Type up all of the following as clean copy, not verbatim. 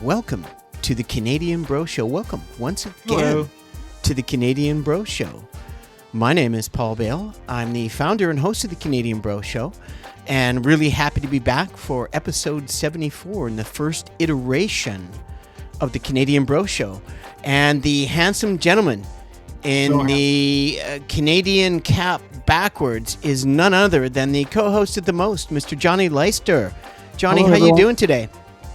Welcome to the Canadian Bro Show. Welcome once again Hello. to the Canadian Bro Show. My name is Paul Bale. I'm the founder and host of the Canadian Bro Show, and really happy to be back for episode 74 in the first iteration of the Canadian Bro Show. And the handsome gentleman in the Canadian cap backwards is none other than the co-host of the most, Mr. Johnny Leister. Johnny, Hello, how everyone. you doing today?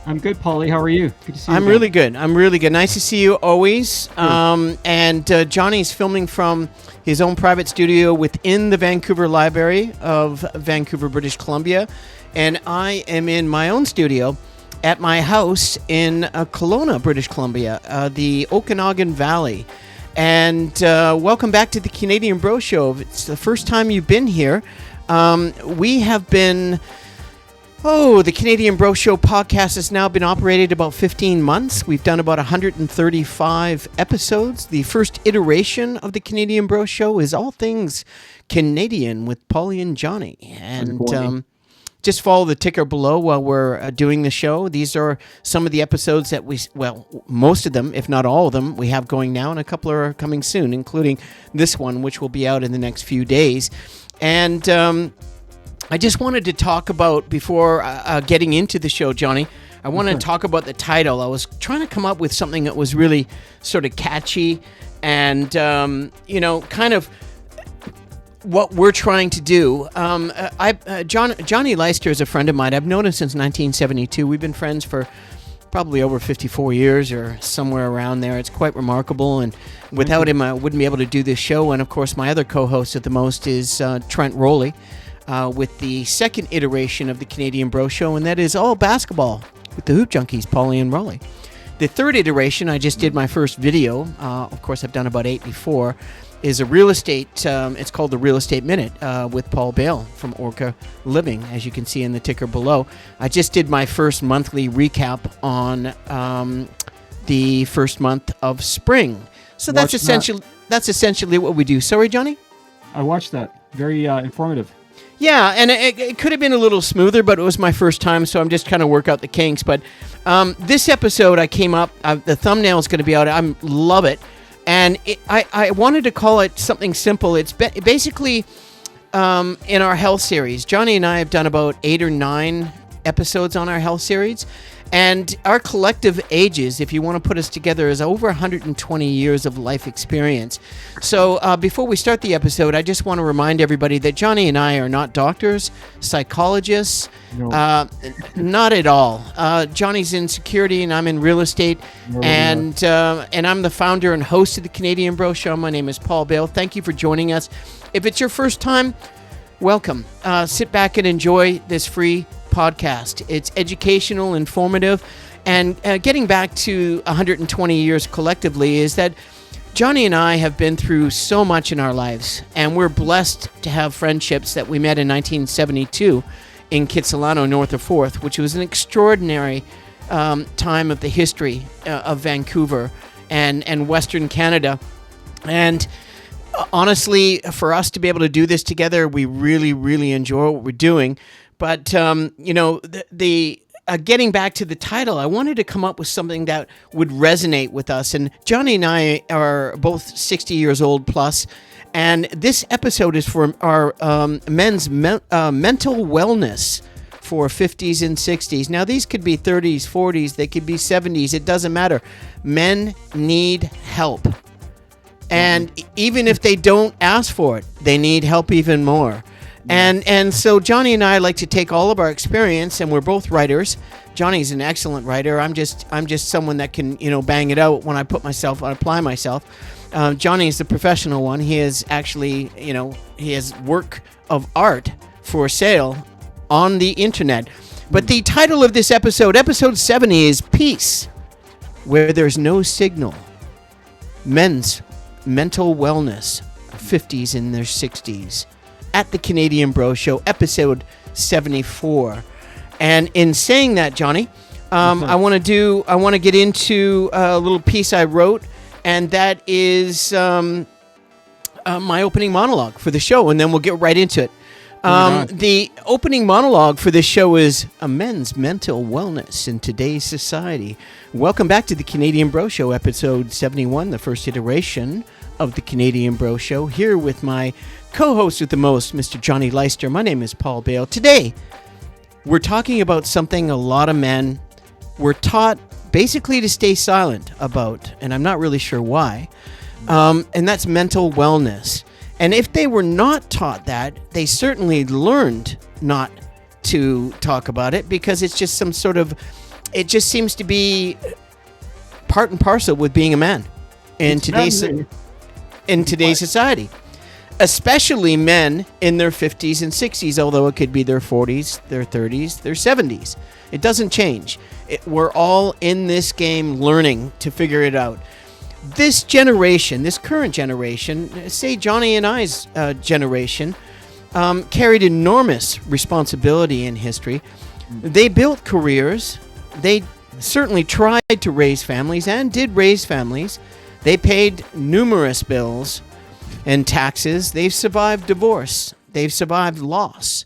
I'm good, Pauly. How are you? Good to see you. I'm again. really good. I'm really good. Nice to see you always. And Johnny's filming from his own private studio within the Vancouver Library of Vancouver, British Columbia. And I am in my own studio at my house in Kelowna, British Columbia, the Okanagan Valley. And welcome back to the Canadian Bro Show. If it's the first time you've been here, we have been... the Canadian Bro Show podcast has now been operated about 15 months. We've done about 135 episodes. The first iteration of the Canadian Bro Show is all things Canadian with Pauly and Johnny. And just follow the ticker below while we're doing the show. These are some of the episodes that most of them, if not all of them, we have going now, and a couple are coming soon, including this one, which will be out in the next few days. And... I just wanted to talk about, before getting into the show, Johnny, I want to talk about the title. I was trying to come up with something that was really sort of catchy and, kind of what we're trying to do. Johnny Leister is a friend of mine. I've known him since 1972. We've been friends for probably over 54 years or somewhere around there. It's quite remarkable. And without him, I wouldn't be able to do this show. And, of course, my other co-host at the most is Trent Rowley. With the second iteration of the Canadian Bro Show, and that is all basketball with the Hoop Junkies, Pauly and Rolly. The third iteration, I just did my first video, of course I've done about 8 before, is a real estate, it's called the Real Estate Minute with Paul Bale from Orca Living, as you can see in the ticker below. I just did my first monthly recap on the first month of spring. So that's essentially what we do. Sorry, Johnny? I watched that. Very informative. Yeah, and it could have been a little smoother, but it was my first time, so I'm just kind of work out the kinks. But this episode, I came up, the thumbnail is going to be out. I love it. And I wanted to call it something simple. It's basically in our health series. Johnny and I have done about 8 or 9 episodes on our health series. And our collective ages, if you want to put us together, is over 120 years of life experience. So before we start the episode, I just want to remind everybody that Johnny and I are not doctors, psychologists, not at all. Johnny's in security and I'm in real estate. And I'm the founder and host of the Canadian Bro Show. My name is Paul Bale. Thank you for joining us. If it's your first time, welcome. Sit back and enjoy this free podcast. It's educational, informative, and getting back to 120 years collectively is that Johnny and I have been through so much in our lives, and we're blessed to have friendships that we met in 1972 in Kitsilano, north of 4th, which was an extraordinary time of the history of Vancouver and Western Canada. And honestly, for us to be able to do this together, we really, really enjoy what we're doing. But, getting back to the title, I wanted to come up with something that would resonate with us. And Johnny and I are both 60 years old plus, and this episode is for our men's mental wellness for 50s and 60s. Now, these could be 30s, 40s, they could be 70s. It doesn't matter. Men need help. And even if they don't ask for it, they need help even more. And so Johnny and I like to take all of our experience, and we're both writers. Johnny's an excellent writer. I'm just someone that can, bang it out when I apply myself. Johnny's the professional one. He is actually, he has work of art for sale on the internet. But the title of this episode 70, is Peace Where There's No Signal. Men's mental wellness, 50s and their 60s. At the Canadian Bro Show, episode 74. And in saying that, Johnny, I want to get into a little piece I wrote, and that is my opening monologue for the show, and then we'll get right into it. The opening monologue for this show is men's mental wellness in today's society. Welcome back to the Canadian Bro Show, episode 71, the first iteration of the Canadian Bro Show. Here with my co-host with the most, Mr. Johnny Leister. My name is Paul Bale. Today, we're talking about something a lot of men were taught basically to stay silent about, and I'm not really sure why, and that's mental wellness. And if they were not taught that, they certainly learned not to talk about it because it's just some sort of, it just seems to be part and parcel with being a man in today's society. Especially men in their 50s and 60s, although it could be their 40s, their 30s, their 70s. It doesn't change. We're all in this game learning to figure it out. This generation, this current generation, say Johnny and I's generation, carried enormous responsibility in history. They built careers. They certainly tried to raise families and did raise families. They paid numerous bills and taxes. They've survived divorce. They've survived loss.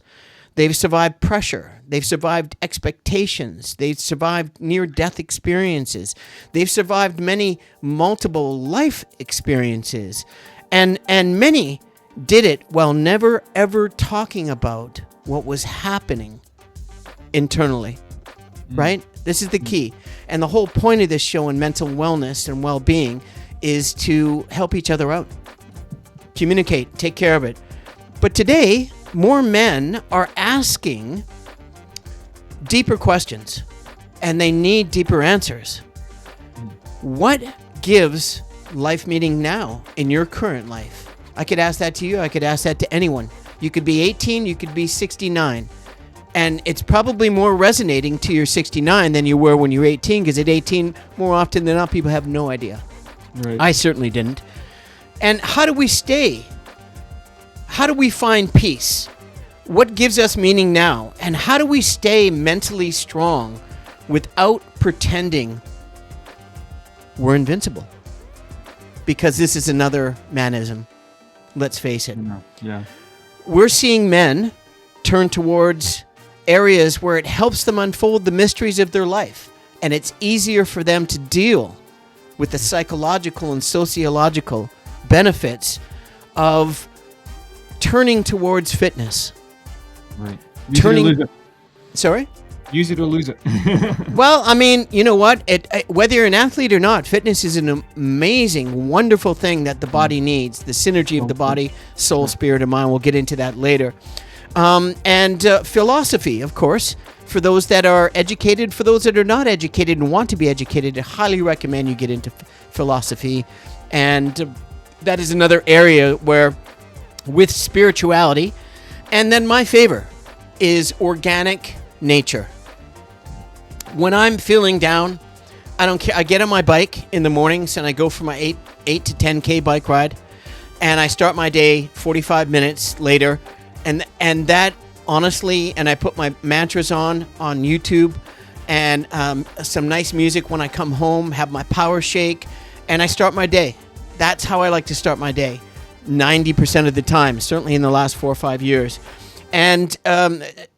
They've survived pressure. They've survived expectations. They've survived near-death experiences. They've survived many multiple life experiences. And many did it while never, ever talking about what was happening internally, right? This is the key. And the whole point of this show in mental wellness and well-being is to help each other out. Communicate, take care of it. But today, more men are asking deeper questions, and they need deeper answers. What gives life meaning now in your current life? I could ask that to you. I could ask that to anyone. You could be 18, you could be 69. And it's probably more resonating to your 69 than you were when you were 18, because at 18, more often than not, people have no idea. Right. I certainly didn't. And how do we stay? How do we find peace? What gives us meaning now? And how do we stay mentally strong without pretending we're invincible? Because this is another manism. Let's face it. Yeah. We're seeing men turn towards areas where it helps them unfold the mysteries of their life. And it's easier for them to deal with the psychological and sociological benefits of turning towards fitness. Right. Sorry? Use it or lose it. Well, I mean, you know what? Whether you're an athlete or not, fitness is an amazing, wonderful thing that the body needs. The synergy of the body, soul, spirit, and mind. We'll get into that later. And philosophy, of course. For those that are educated, for those that are not educated and want to be educated, I highly recommend you get into philosophy. And that is another area where, with spirituality, and then my favor is organic nature. When I'm feeling down, I don't care. I get on my bike in the mornings and I go for my 8 to 10K bike ride, and I start my day 45 minutes later, and that honestly, and I put my mantras on YouTube, and some nice music when I come home, have my power shake, and I start my day. That's how I like to start my day, 90% of the time, certainly in the last 4 or 5 years. And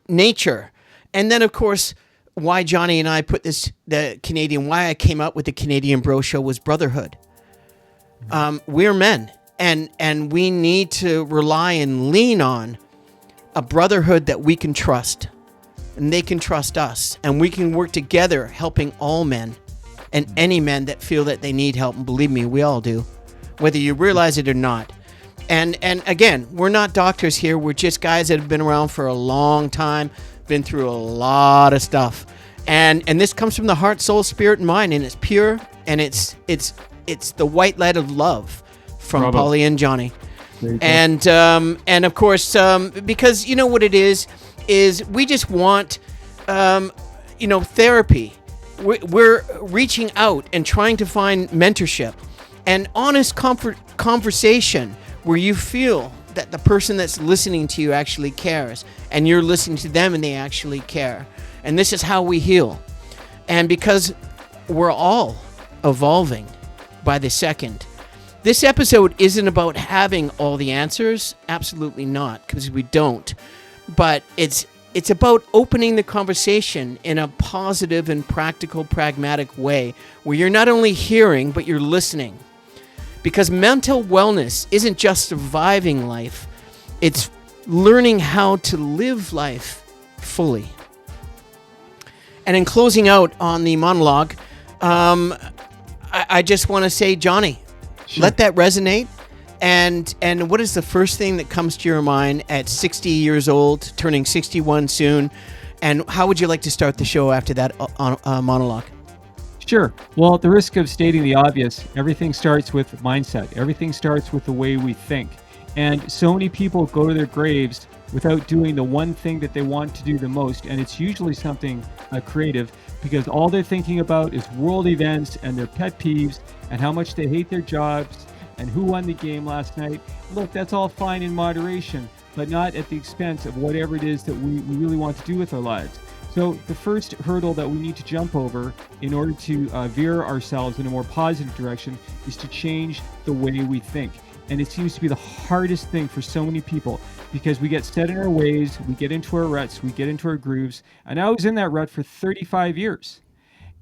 nature. And then, of course, why Johnny and I put this, why I came up with the Canadian Bro Show was brotherhood. We're men, and we need to rely and lean on a brotherhood that we can trust, and they can trust us, and we can work together helping all men and any men that feel that they need help. And believe me, we all do, whether you realize it or not. And again, we're not doctors here. We're just guys that have been around for a long time, been through a lot of stuff. And this comes from the heart, soul, spirit, and mind, and it's pure, and it's the white light of love from Pauly and Johnny. And of course, because you know what it is we just want, therapy. We're reaching out and trying to find mentorship and honest conversation where you feel that the person that's listening to you actually cares, and you're listening to them and they actually care. And this is how we heal. And because we're all evolving by the second, this episode isn't about having all the answers. Absolutely not, because we don't. but it's about opening the conversation in a positive and practical, pragmatic way where you're not only hearing, but you're listening. Because mental wellness isn't just surviving life, it's learning how to live life fully. And in closing out on the monologue, I just want to say, Johnny, let that resonate. And what is the first thing that comes to your mind at 60 years old, turning 61 soon? And how would you like to start the show after that monologue? Sure. Well, at the risk of stating the obvious, everything starts with mindset. Everything starts with the way we think. And so many people go to their graves without doing the one thing that they want to do the most. And it's usually something creative, because all they're thinking about is world events and their pet peeves and how much they hate their jobs and who won the game last night. Look, that's all fine in moderation, but not at the expense of whatever it is that we really want to do with our lives. So the first hurdle that we need to jump over in order to veer ourselves in a more positive direction is to change the way we think. And it seems to be the hardest thing for so many people, because we get set in our ways, we get into our ruts, we get into our grooves. And I was in that rut for 35 years.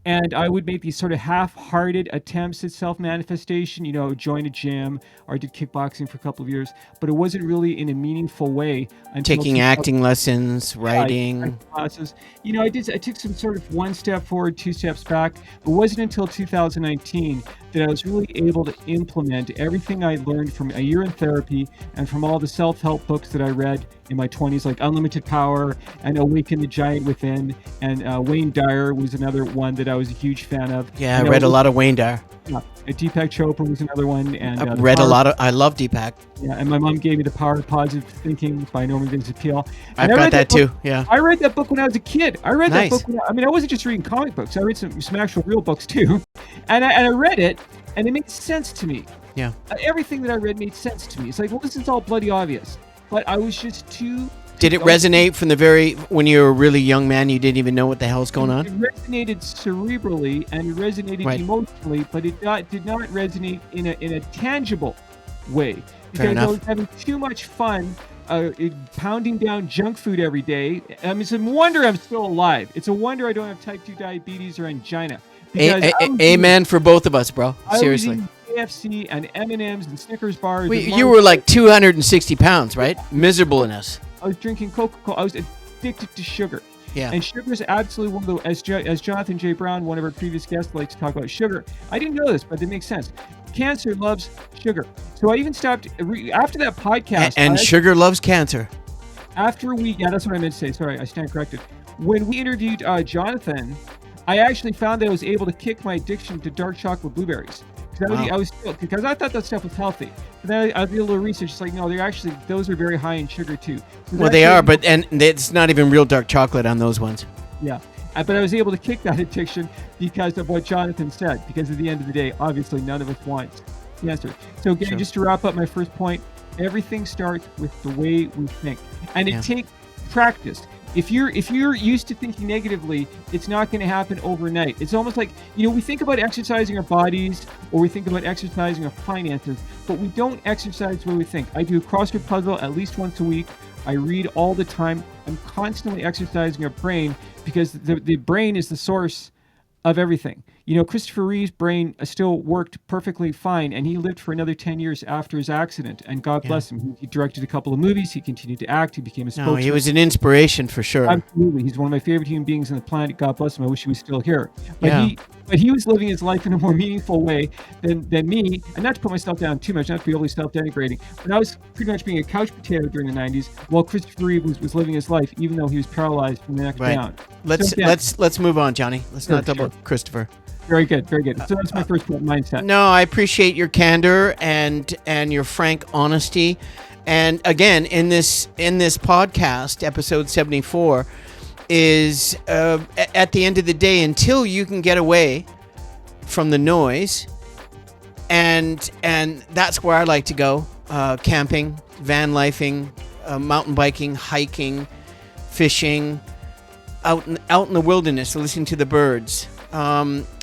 And I would make these sort of half-hearted attempts at self-manifestation, join a gym, or I did kickboxing for a couple of years, but it wasn't really in a meaningful way. Taking acting lessons, writing. Classes. I took some sort of one step forward, two steps back. It wasn't until 2019 that I was really able to implement everything I learned from a year in therapy and from all the self-help books that I read in my 20s, like Unlimited Power and Awaken the Giant Within. And Wayne Dyer was another one that I was a huge fan of. Yeah, I read a lot of Wayne Dyer. Yeah, Deepak Chopra was another one. And I read a lot of. I love Deepak. Yeah, and my mom gave me The Power of Positive Thinking by Norman Vincent Peale. I've got that too. Yeah, I read that book when I was a kid. I read that book. I wasn't just reading comic books. I read some actual real books too, and I read it, and it made sense to me. Yeah, everything that I read made sense to me. It's like, well, this is all bloody obvious, but I was just too. Did it resonate from when you were a really young man, you didn't even know what the hell's going on? It resonated cerebrally and it resonated emotionally, but it did not resonate in a tangible way. Because I was having too much fun pounding down junk food every day. It's a wonder I'm still alive. It's a wonder I don't have type 2 diabetes or angina. Amen for both of us, bro. Seriously. KFC and M&Ms and Snickers bars. You were like 260 pounds, right? Miserable in us. I was drinking Coca-Cola. I was addicted to sugar. Yeah. And sugar is absolutely one of the, as Jonathan J. Brown, one of our previous guests, likes to talk about sugar. I didn't know this, but it makes sense. Cancer loves sugar. So I even stopped after that podcast. And sugar loves cancer. That's what I meant to say. Sorry, I stand corrected. When we interviewed Jonathan, I actually found that I was able to kick my addiction to dark chocolate blueberries. Because I thought that stuff was healthy. But then I did a little research. It's like, no, those are very high in sugar too. So well, they are, and it's not even real dark chocolate on those ones. Yeah. But I was able to kick that addiction because of what Jonathan said. Because at the end of the day, obviously, none of us wants cancer. So again, just to wrap up my first point, everything starts with the way we think. And it takes practice. If you're used to thinking negatively, it's not going to happen overnight. It's almost like, we think about exercising our bodies or we think about exercising our finances, but we don't exercise the way we think. I do a crossword puzzle at least once a week. I read all the time. I'm constantly exercising our brain because the brain is the source of everything. Christopher Reeve's brain still worked perfectly fine, and he lived for another 10 years after his accident, and God bless him. He directed a couple of movies. He continued to act. He became a spokesman. No, he was an inspiration for sure. Absolutely. He's one of my favorite human beings on the planet. God bless him. I wish he was still here. But he was living his life in a more meaningful way than me, and not to put myself down too much, not to be overly self-denigrating, but I was pretty much being a couch potato during the 90s while Christopher Reeve was living his life, even though he was paralyzed from the neck down. Let's move on, Johnny. Let's not double Christopher. Very good, very good. So that's my first point, mindset. No, I appreciate your candor and your frank honesty. And again, in this podcast, episode 74, is at the end of the day, until you can get away from the noise, and that's where I like to go: camping, van lifing, mountain biking, hiking, fishing, out in the wilderness, listening to the birds.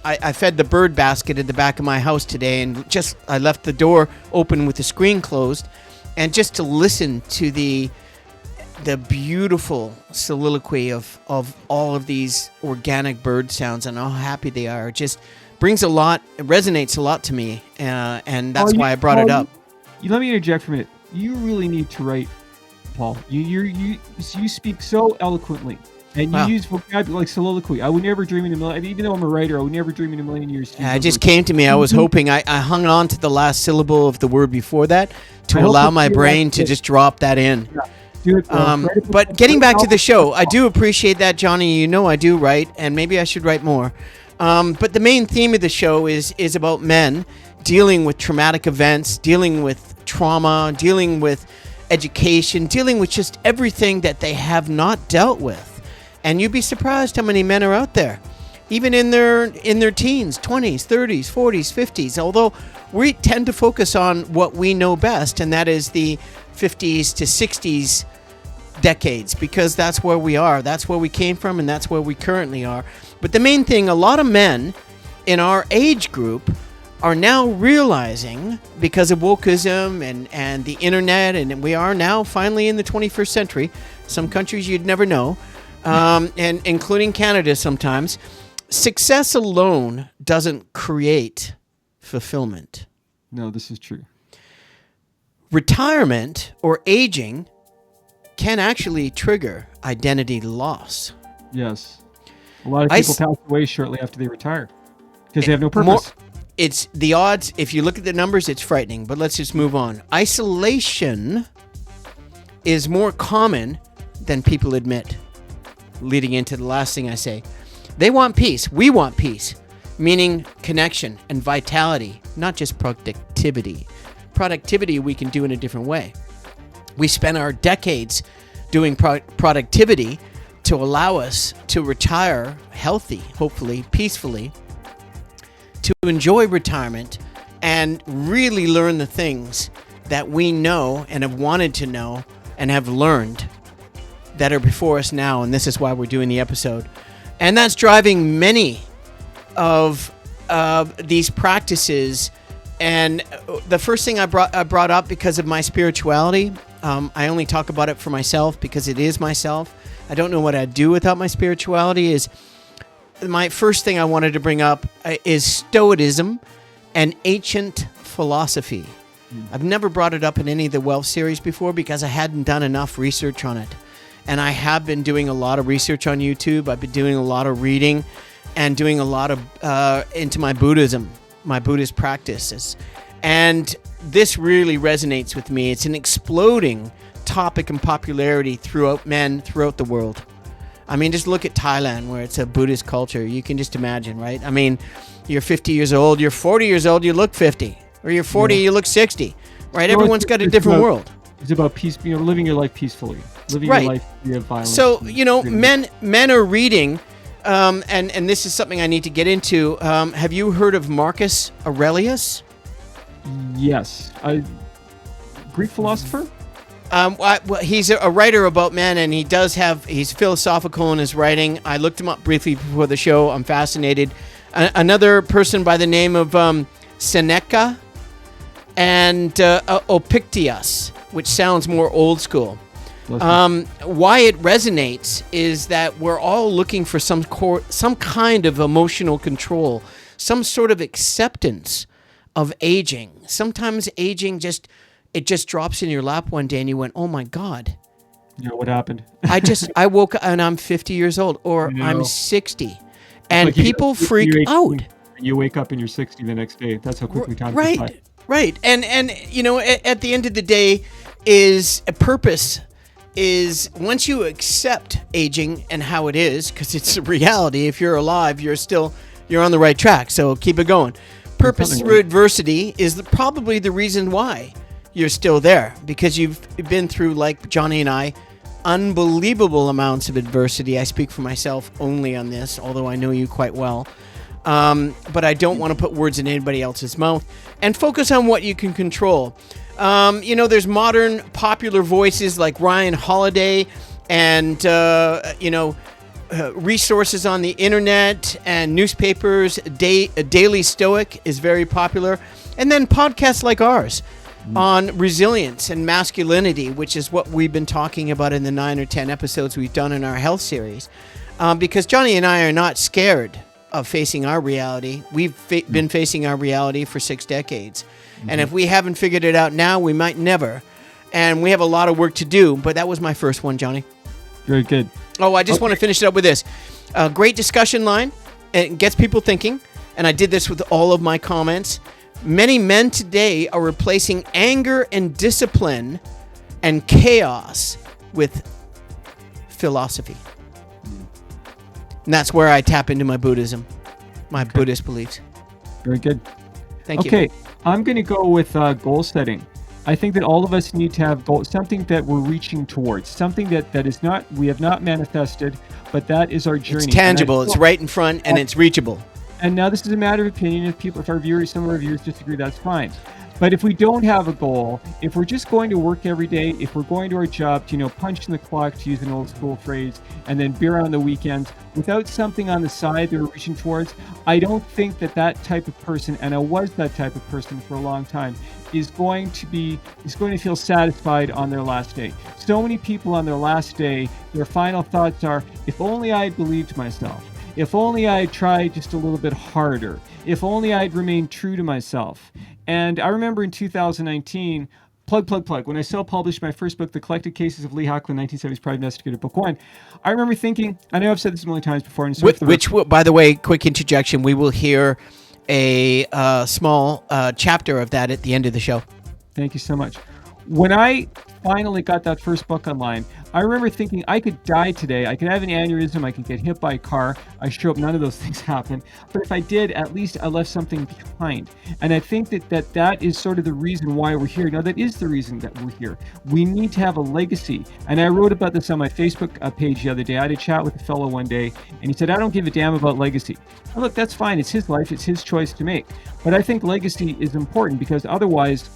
I fed the bird basket at the back of my house today, and I left the door open with the screen closed, and just to listen to the the beautiful soliloquy of all of these organic bird sounds and how happy they are. It just brings a lot, it resonates a lot to me, and that's why I brought it up. Let me interject for a minute. You really need to write, Paul. You speak so eloquently, and you use vocabulary like soliloquy. I would never dream in a million, even though I'm a writer, I would never dream in a million years. It just came to me. I was hoping, I hung on to the last syllable of the word before that to allow my brain to just drop that in. Yeah. But getting back to the show, I do appreciate that, Johnny. You know I do write, and maybe I should write more. But the main theme of the show is about men dealing with traumatic events, dealing with trauma, dealing with education, dealing with just everything that they have not dealt with. And you'd be surprised how many men are out there, even in their teens, 20s, 30s, 40s, 50s. Although we tend to focus on what we know best, and that is the 50s to 60s decades, because that's where we are, that's where we came from, and that's where we currently are. But the main thing, a lot of men in our age group are now realizing, because of wokeism and the internet, and we are now finally in the 21st century, some countries you'd never know, and including Canada sometimes, success alone doesn't create fulfillment. No, this is true. Retirement or aging can actually trigger identity loss. Yes. A lot of people pass away shortly after they retire because they have no purpose. It's the odds. If you look at the numbers, it's frightening, but let's just move on. Isolation is more common than people admit, leading into the last thing I say. They want peace. We want peace, meaning connection and vitality, not just productivity. Productivity we can do in a different way. We spent our decades doing productivity to allow us to retire healthy, hopefully, peacefully, to enjoy retirement and really learn the things that we know and have wanted to know and have learned that are before us now. And this is why we're doing the episode. And that's driving many of these practices. And the first thing I brought up because of my spirituality, I only talk about it for myself because it is myself. I don't know what I'd do without my spirituality. Is my first thing I wanted to bring up is Stoicism and ancient philosophy. I've never brought it up in any of the wealth series before because I hadn't done enough research on it. And I have been doing a lot of research on YouTube. I've been doing a lot of reading and doing a lot of into my Buddhism, my Buddhist practices. And this really resonates with me. It's an exploding topic in popularity throughout the world. I mean, just look at Thailand, where it's a Buddhist culture. You can just imagine, right? I mean, you're 50 years old, you're 40 years old, you look 50. Or you're 40, you look 60, right? No, everyone's got a different world. It's about peace, living your life peacefully, living your life free of violence. So, men are reading, and this is something I need to get into. Have you heard of Marcus Aurelius? Yes. Greek philosopher? Well, he's a writer about men, and he's philosophical in his writing. I looked him up briefly before the show. I'm fascinated. Another person by the name of Seneca and Epictetus, which sounds more old school. Why it resonates is that we're all looking for some kind of emotional control, some sort of acceptance of aging. Sometimes aging just drops in your lap one day and you went, oh my God. You know what happened? I woke up and I'm 50 years old or I'm 60. And like people freak out. You wake up and you're 60 the next day. That's how quickly time goes by. Right. And at the end of the day is a purpose is once you accept aging and how it is, because it's a reality. If you're alive, you're on the right track. So keep it going. Purpose through adversity is probably the reason why you're still there, because you've been through, like Johnny and I, unbelievable amounts of adversity. I speak for myself only on this, although I know you quite well. But I don't want to put words in anybody else's mouth, and focus on what you can control. There's modern popular voices like Ryan Holiday and, resources on the internet and newspapers. Daily Stoic is very popular. And then podcasts like ours. on resilience and masculinity, which is what we've been talking about in the 9 or 10 episodes we've done in our health series. Because Johnny and I are not scared of facing our reality. We've been facing our reality for 6 decades. And if we haven't figured it out now, we might never. And we have a lot of work to do, but that was my first one, Johnny. Very good. Oh, I just want to finish it up with this. A great discussion line. It gets people thinking. And I did this with all of my comments. Many men today are replacing anger and discipline and chaos with philosophy. And that's where I tap into my Buddhism, my Buddhist beliefs. Very good. Thank you. Okay, I'm going to go with goal setting. I think that all of us need to have goals, something that we're reaching towards, something that is not, we have not manifested, but that is our journey. It's tangible, it's right in front, and it's reachable. And now this is a matter of opinion. If our viewers, some of our viewers disagree, that's fine. But if we don't have a goal, if we're just going to work every day, if we're going to our job to, punch in the clock, to use an old school phrase, and then beer on the weekends, without something on the side that we're reaching towards, I don't think that type of person, and I was that type of person for a long time, is going to feel satisfied on their last day. So many people on their last day, their final thoughts are, if only I had believed myself. If only I had tried just a little bit harder. If only I'd remained true to myself. And I remember in 2019, plug, when I self-published my first book, The Collected Cases of Lee Hackland, 1970s Private Investigator, Book 1, I remember thinking, I know I've said this a million times before. And by the way, quick interjection, we will hear a small chapter of that at the end of the show. Thank you so much. When I finally got that first book online, I remember thinking I could die today. I could have an aneurysm. I could get hit by a car. I sure hope none of those things happen. But if I did, at least I left something behind. And I think that is sort of the reason why we're here. Now, that is the reason that we're here. We need to have a legacy. And I wrote about this on my Facebook page the other day. I had a chat with a fellow one day, and he said, I don't give a damn about legacy. Well, look, that's fine. It's his life. It's his choice to make. But I think legacy is important because otherwise,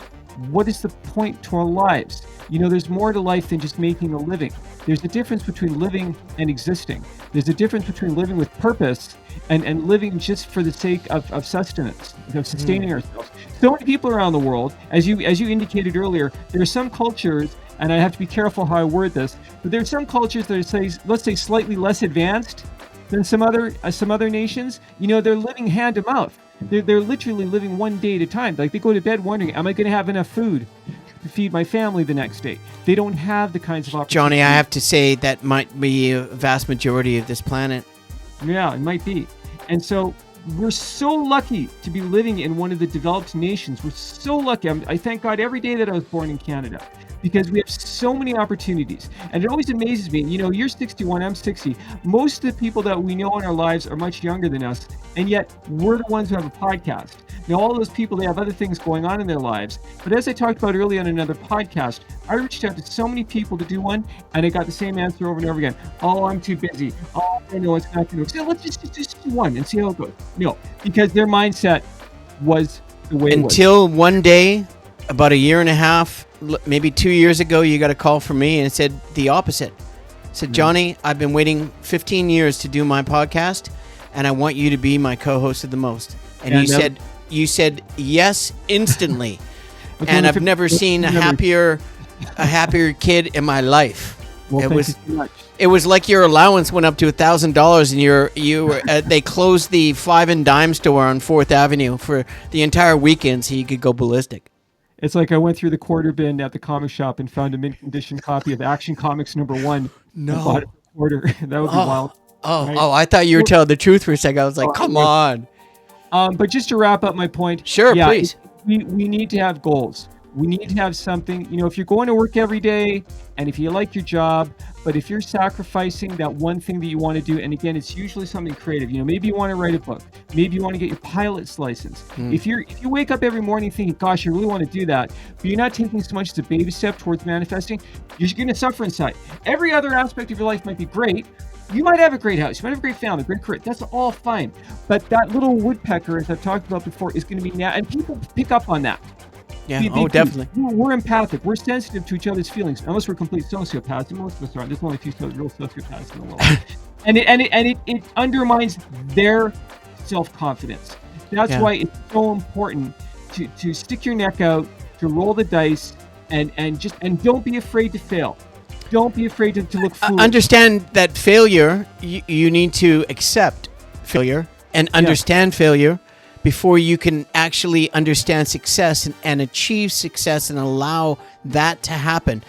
what is the point to our lives? There's more to life than just making a living. There's a difference between living and existing. There's a difference between living with purpose and living just for the sake of sustenance, of sustaining ourselves. So many people around the world, as you indicated earlier, there are some cultures, and I have to be careful how I word this, but there are some cultures that are, let's say, slightly less advanced than some other nations. They're living hand to mouth. They're literally living one day at a time. Like, they go to bed wondering, am I going to have enough food to feed my family the next day? They don't have the kinds of opportunities. Johnny, I have to say that might be a vast majority of this planet. Yeah, it might be. And so we're so lucky to be living in one of the developed nations. We're so lucky. I thank God every day that I was born in Canada, because we have so many opportunities. And it always amazes me, you're 61, I'm 60. Most of the people that we know in our lives are much younger than us, and yet we're the ones who have a podcast. Now, all those people, they have other things going on in their lives. But as I talked about earlier on another podcast, I reached out to so many people to do one, and I got the same answer over and over again. Oh, I'm too busy. Oh, I know it's not going to. So let's just do one and see how it goes. No, because their mindset was the way it was. Until one day, about a year and a half, maybe 2 years ago, you got a call from me and it said the opposite. It said, Johnny, I've been waiting 15 years to do my podcast, and I want you to be my co-host of the most. And you said yes instantly. And I've never seen a happier kid in my life. Well, thank you so much. It was like your allowance went up to $1,000, and they closed the 5 and dime store on 4th Avenue for the entire weekend so you could go ballistic. It's like I went through the quarter bin at the comic shop and found a mint condition copy of Action Comics #1. No. And bought it for a quarter. That would be wild. Right? I thought you were telling the truth for a second. I was like, come on. But just to wrap up my point. Sure, please. We need to have goals. We need to have something, if you're going to work every day and if you like your job, but if you're sacrificing that one thing that you want to do, and again, it's usually something creative, maybe you want to write a book, maybe you want to get your pilot's license. If you wake up every morning thinking, gosh, I really want to do that, but you're not taking so much as a baby step towards manifesting, you're going to suffer inside. Every other aspect of your life might be great. You might have a great house, you might have a great family, great career. That's all fine. But that little woodpecker, as I've talked about before, is going to be now, and people pick up on that. Yeah, definitely. We're empathic. We're sensitive to each other's feelings, unless we're complete sociopaths. And most of us aren't. There's only a few real sociopaths in the world. and it undermines their self-confidence. That's why it's so important to stick your neck out, to roll the dice and don't be afraid to fail. Don't be afraid to look foolish. Understand that failure, you need to accept failure and understand failure before you can actually understand success and achieve success and allow that to happen.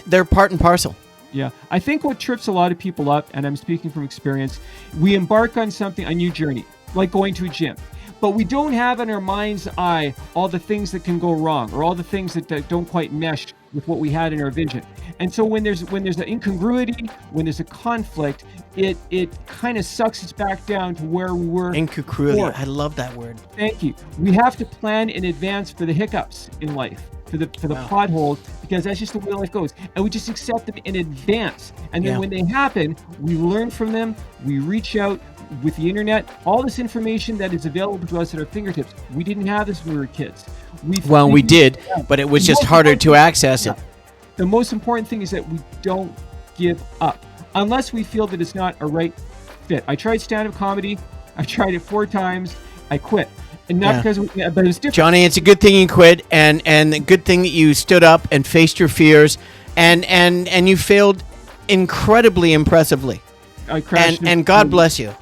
They're part and parcel. Yeah. I think what trips a lot of people up, and I'm speaking from experience, we embark on a new journey, like going to a gym. But we don't have in our mind's eye all the things that can go wrong or all the things that don't quite mesh with what we had in our vision. And so when there's an incongruity, when there's a conflict, it kind of sucks us back down to where we were. Incongruity. before. I love that word. Thank you. We have to plan in advance for the hiccups in life, for the potholes, because that's just the way life goes. And we just accept them in advance. And then when they happen, we learn from them, we reach out. With the internet, all this information that is available to us at our fingertips, we didn't have this when we were kids. We did, but it was just harder to access it. The most important thing is that we don't give up unless we feel that it's not a right fit. I tried stand-up comedy. I tried it 4 times. I quit. And not because, but it was different. Johnny, it's a good thing you quit, and a good thing that you stood up and faced your fears, and you failed incredibly impressively. I crashed. And God bless you.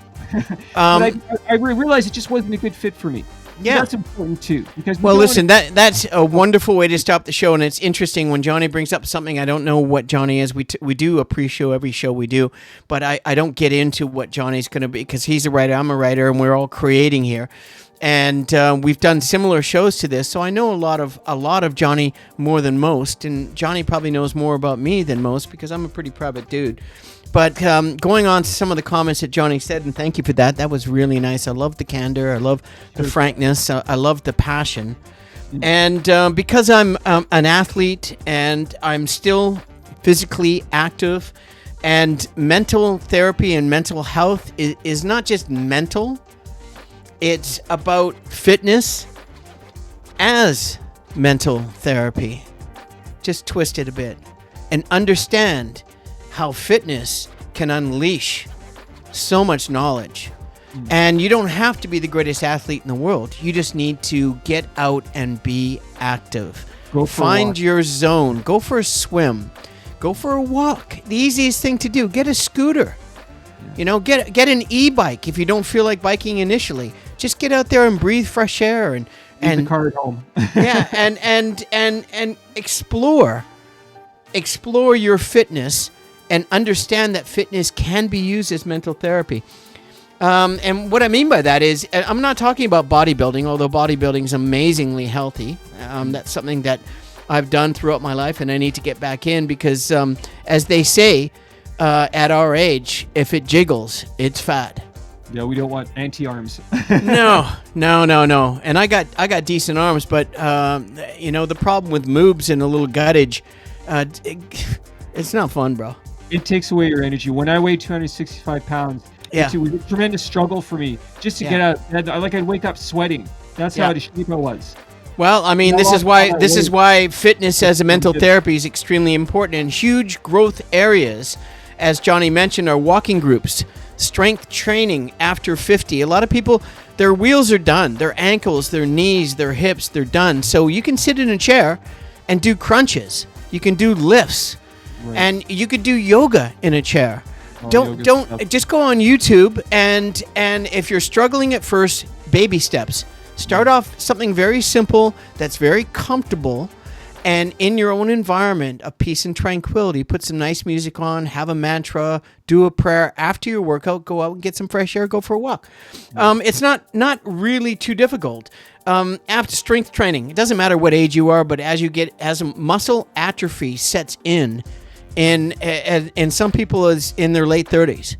But I realized it just wasn't a good fit for me. Yeah, that's important too. Because listen, that's a wonderful way to stop the show, and it's interesting when Johnny brings up something. I don't know what Johnny is. We do a pre-show every show we do, but I don't get into what Johnny's going to be because he's a writer, I'm a writer, and we're all creating here. And we've done similar shows to this, so I know a lot of Johnny more than most, and Johnny probably knows more about me than most because I'm a pretty private dude. But going on to some of the comments that Johnny said, and thank you for that. That was really nice. I love the candor. I love the frankness. I love the passion. And because I'm an athlete and I'm still physically active, and mental therapy and mental health is not just mental. It's about fitness as mental therapy. Just twist it a bit and understand how fitness can unleash so much knowledge. And you don't have to be the greatest athlete in the world. You just need to get out and be active. Find your zone. Go for a swim. Go for a walk. The easiest thing to do. Get a scooter. You know, get an e-bike if you don't feel like biking initially. Just get out there and breathe fresh air and the car at home. and explore your fitness and understand that fitness can be used as mental therapy. And what I mean by that is, I'm not talking about bodybuilding, although bodybuilding is amazingly healthy. That's something that I've done throughout my life, and I need to get back in because, as they say, at our age, if it jiggles, it's fat. Yeah, we don't want anti-arms. No. And I got decent arms, but the problem with moobs and a little guttage, it's not fun, bro. It takes away your energy. When I weighed 265 pounds, it was a tremendous struggle for me just to get out. I'd wake up sweating. That's how out of shape I was. Well, I mean, this is why fitness as a mental therapy is extremely important. And huge growth areas, as Johnny mentioned, are walking groups, strength training after 50. A lot of people, their wheels are done, their ankles, their knees, their hips, they're done. So you can sit in a chair and do crunches. You can do lifts. Right. And you could do yoga in a chair. Don't just go on YouTube and if you're struggling at first, baby steps. Start off something very simple that's very comfortable and in your own environment of peace and tranquility. Put some nice music on, have a mantra, do a prayer. After your workout, go out and get some fresh air, go for a walk. It's not really too difficult. After strength training, it doesn't matter what age you are, but as muscle atrophy sets in some people is in their late 30s,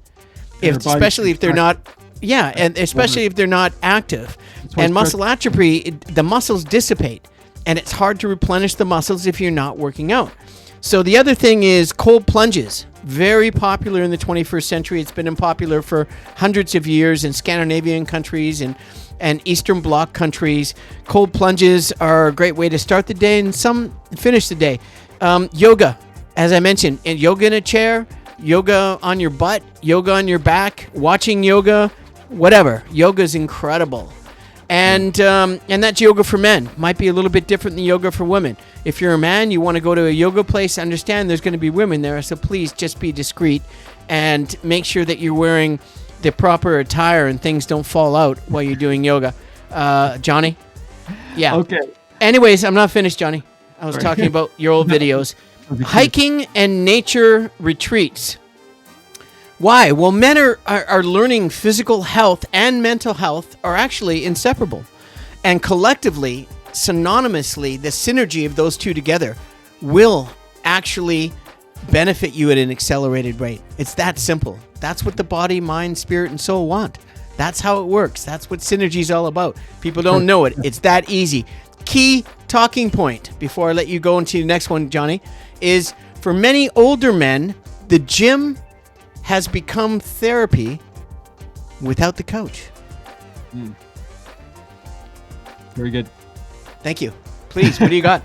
especially if they're not active, and muscle atrophy, the muscles dissipate, and it's hard to replenish the muscles if you're not working out. So the other thing is cold plunges, very popular in the 21st century. It's been popular for hundreds of years in Scandinavian countries and Eastern Bloc countries. Cold plunges are a great way to start the day and some finish the day. Yoga. As I mentioned, yoga in a chair, yoga on your butt, yoga on your back, watching yoga, whatever. Yoga is incredible. And that's yoga for men. Might be a little bit different than yoga for women. If you're a man, you want to go to a yoga place, understand there's going to be women there, so please just be discreet and make sure that you're wearing the proper attire and things don't fall out while you're doing yoga. Johnny? Yeah. Okay. Anyways, I'm not finished, Johnny. I was talking about your old videos. Hiking and nature retreats. Why? Well, men are learning physical health and mental health are actually inseparable. And collectively, synonymously, the synergy of those two together will actually benefit you at an accelerated rate. It's that simple. That's what the body, mind, spirit, and soul want. That's how it works. That's what synergy is all about. People don't know it. It's that easy. Key talking point, before I let you go into the next one, Johnny, is for many older men, the gym has become therapy without the coach. Very good. Thank you. Please, what do you got?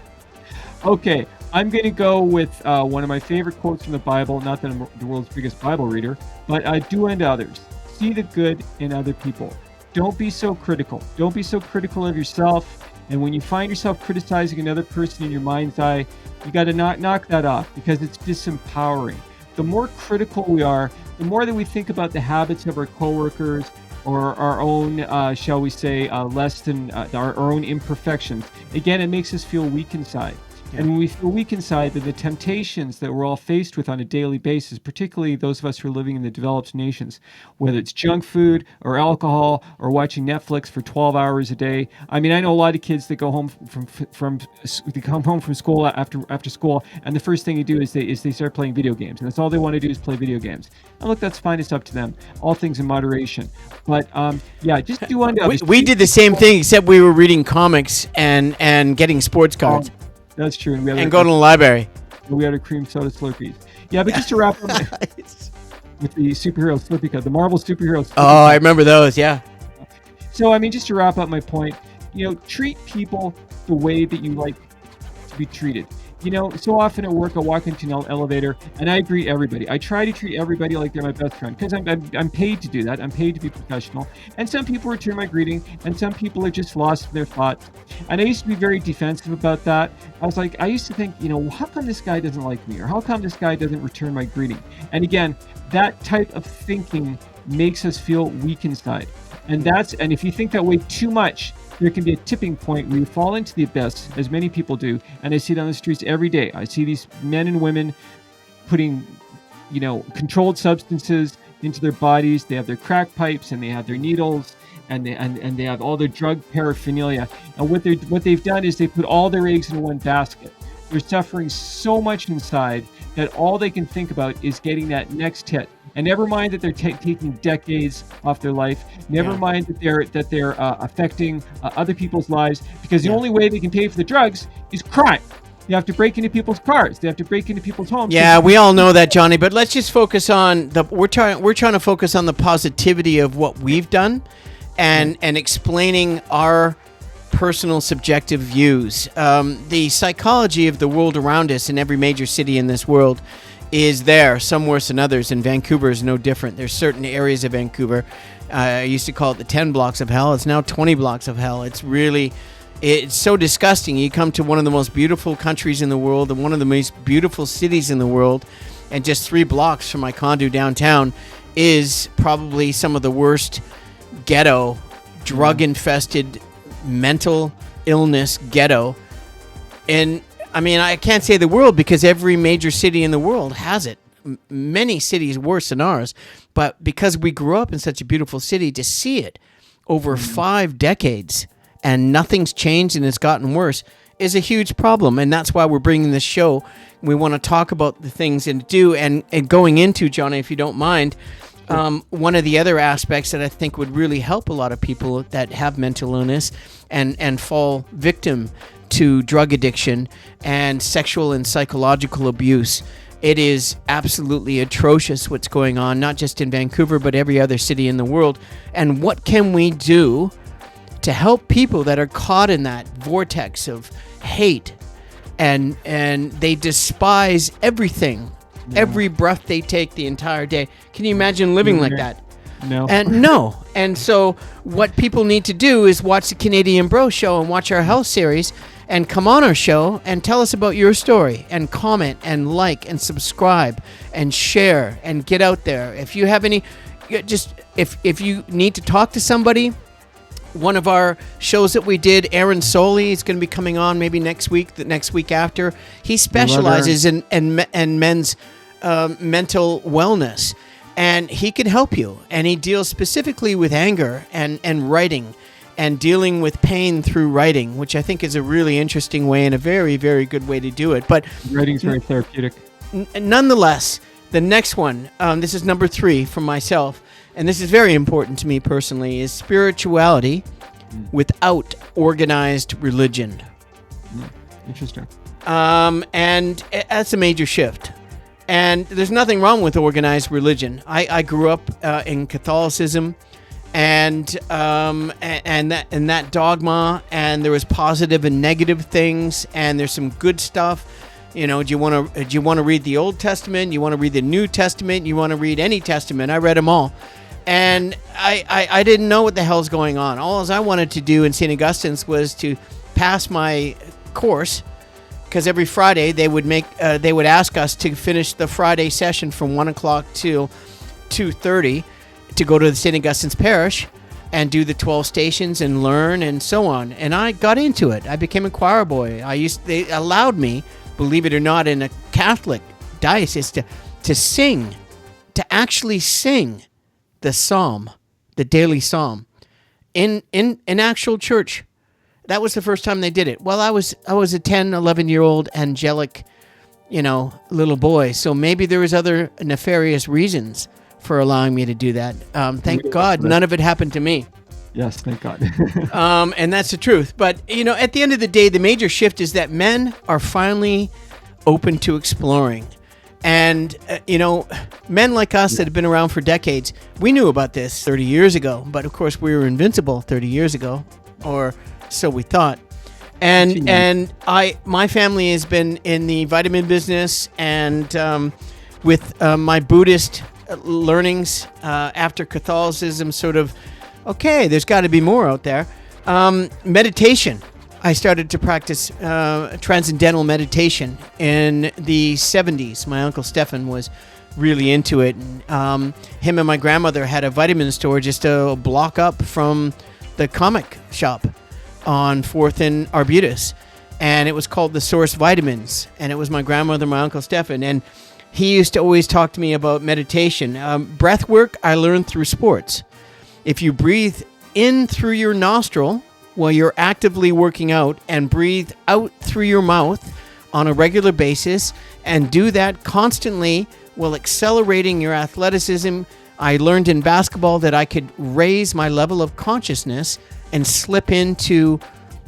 Okay, I'm going to go with one of my favorite quotes from the Bible. Not that I'm the world's biggest Bible reader, but do unto others. See the good in other people. Don't be so critical. Don't be so critical of yourself. And when you find yourself criticizing another person in your mind's eye, you got to knock that off, because it's disempowering. The more critical we are, the more that we think about the habits of our coworkers or our own, shall we say, less than our own imperfections. Again, it makes us feel weak inside. Yeah. And when we feel weak inside, then the temptations that we're all faced with on a daily basis, particularly those of us who are living in the developed nations, whether it's junk food or alcohol or watching Netflix for 12 hours a day. I mean, I know a lot of kids that go home they come home from school after school, and the first thing they do is they start playing video games, and that's all they want to do is play video games. And look, that's fine. It's up to them. All things in moderation. But just do unto others. We did the same thing, except we were reading comics and getting sports cards. That's true. And go to the library. We had a cream soda Slurpees. Yeah, but just to wrap up with the superhero Slurpee cup, the Marvel superhero Slurpee cup. I remember those, yeah. So, I mean, just to wrap up my point, treat people the way that you like to be treated. So often at work, I walk into an elevator and I greet everybody. I try to treat everybody like they're my best friend, because I'm paid to do that. I'm paid to be professional. And some people return my greeting, and some people are just lost in their thoughts. And I used to be very defensive about that. I used to think, how come this guy doesn't like me? Or how come this guy doesn't return my greeting? And again, that type of thinking makes us feel weak inside. And if you think that way too much, there can be a tipping point where you fall into the abyss, as many people do. And I see it on the streets every day. I see these men and women putting, controlled substances into their bodies. They have their crack pipes and they have their needles and they have all their drug paraphernalia. And what they've done is they put all their eggs in one basket. They're suffering so much inside that all they can think about is getting that next hit. And never mind that they're taking decades off their life. Never mind that they're affecting other people's lives, because the only way they can pay for the drugs is crime. They have to break into people's cars. They have to break into people's homes. Yeah, we all know that, Johnny. But let's just focus on we're trying to focus on the positivity of what we've done, and explaining our personal subjective views. The psychology of the world around us in every major city in this world is there, some worse than others, and Vancouver is no different. There's certain areas of Vancouver, I used to call it the 10 blocks of hell. It's now 20 blocks of hell. It's so disgusting. You come to one of the most beautiful countries in the world and one of the most beautiful cities in the world, and just 3 blocks from my condo downtown is probably some of the worst ghetto, drug-infested, mental illness ghetto. And I mean, I can't say the world, because every major city in the world has it. Many cities worse than ours. But because we grew up in such a beautiful city, to see it over 5 decades and nothing's changed and it's gotten worse is a huge problem. And that's why we're bringing this show. We want to talk about the things and do. And going into, Johnny, if you don't mind, one of the other aspects that I think would really help a lot of people that have mental illness and fall victim to drug addiction and sexual and psychological abuse. It is absolutely atrocious what's going on, not just in Vancouver, but every other city in the world. And what can we do to help people that are caught in that vortex of hate and they despise everything, every breath they take the entire day? Can you imagine living like that? No. And no. And so what people need to do is watch the Canadian Bro Show and watch our health series and come on our show and tell us about your story and comment and like and subscribe and share and get out there. If you have any, just if you need to talk to somebody, one of our shows that we did, Aaron Soley is going to be coming on maybe next week, the next week after. He specializes in men's mental wellness, and he can help you. And he deals specifically with anger and writing and dealing with pain through writing, which I think is a really interesting way and a very, very good way to do it. But writing's very therapeutic. Nonetheless, the next one, this is number 3 from myself, and this is very important to me personally, is spirituality without organized religion. Interesting. And that's a major shift. And there's nothing wrong with organized religion. I grew up in Catholicism, and that dogma, and there was positive and negative things, and there's some good stuff. You know, do you want to read the Old Testament? You want to read the New Testament? You want to read any testament? I read them all, and I didn't know what the hell's going on. All I wanted to do in St. Augustine's was to pass my course, because every Friday they would ask us to finish the Friday session from 1 o'clock till 2:30 to go to the St. Augustine's Parish and do the 12 stations and learn and so on. And I got into it. I became a choir boy. They allowed me, believe it or not, in a Catholic diocese to sing, to actually sing the psalm, the daily psalm, in actual church. That was the first time they did it. Well, I was a 10, 11-year-old angelic, little boy. So maybe there was other nefarious reasons for allowing me to do that. Thank God none of it happened to me. Yes, thank God. And that's the truth. But, at the end of the day, the major shift is that men are finally open to exploring. And, men like us that have been around for decades, we knew about this 30 years ago. But, of course, we were invincible 30 years ago, or so we thought. And my family has been in the vitamin business, and with my Buddhist learnings after Catholicism, sort of, okay, there's got to be more out there. Meditation. I started to practice transcendental meditation in the 70s. My Uncle Stefan was really into it. And, him and my grandmother had a vitamin store just a block up from the comic shop on 4th and Arbutus. And it was called The Source Vitamins. And it was my grandmother, my Uncle Stefan. And he used to always talk to me about meditation. Breath work I learned through sports. If you breathe in through your nostril while you're actively working out and breathe out through your mouth on a regular basis and do that constantly while accelerating your athleticism, I learned in basketball that I could raise my level of consciousness and slip into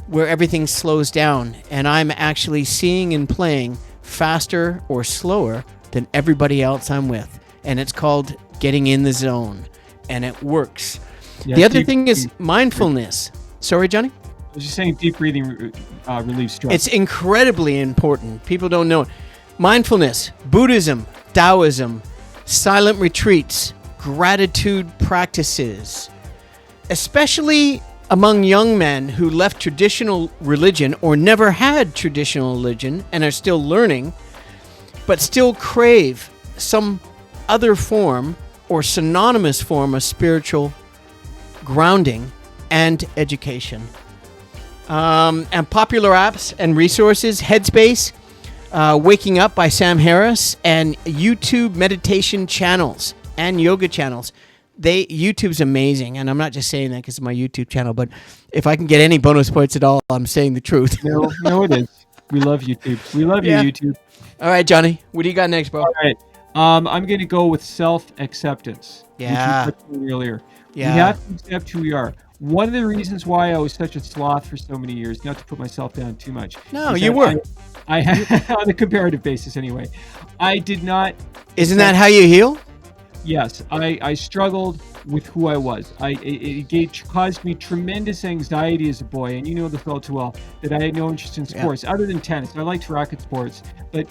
where everything slows down. And I'm actually seeing and playing faster or slower than everybody else I'm with. And it's called getting in the zone. And it works. Yeah, the other thing is mindfulness. Sorry, Johnny? I was just saying deep breathing relieves stress. It's incredibly important. People don't know it. Mindfulness, Buddhism, Taoism, silent retreats, gratitude practices, especially among young men who left traditional religion or never had traditional religion and are still learning, but still crave some other form or synonymous form of spiritual grounding and education. And popular apps and resources, Headspace, Waking Up by Sam Harris, and YouTube meditation channels and yoga channels. YouTube's amazing, and I'm not just saying that because of my YouTube channel, but if I can get any bonus points at all, I'm saying the truth. No, it is. We love YouTube. We love you, YouTube. All right, Johnny, what do you got next, bro? All right. I'm going to go with self-acceptance. Yeah. Which you touched on earlier. Yeah. We have to accept who we are. One of the reasons why I was such a sloth for so many years, not to put myself down too much. No, you were. I on a comparative basis anyway. I did not. Isn't that how you heal? Yes. I struggled with who I was. It caused me tremendous anxiety as a boy, and you know this all too well, that I had no interest in sports other than tennis. I liked racket sports, but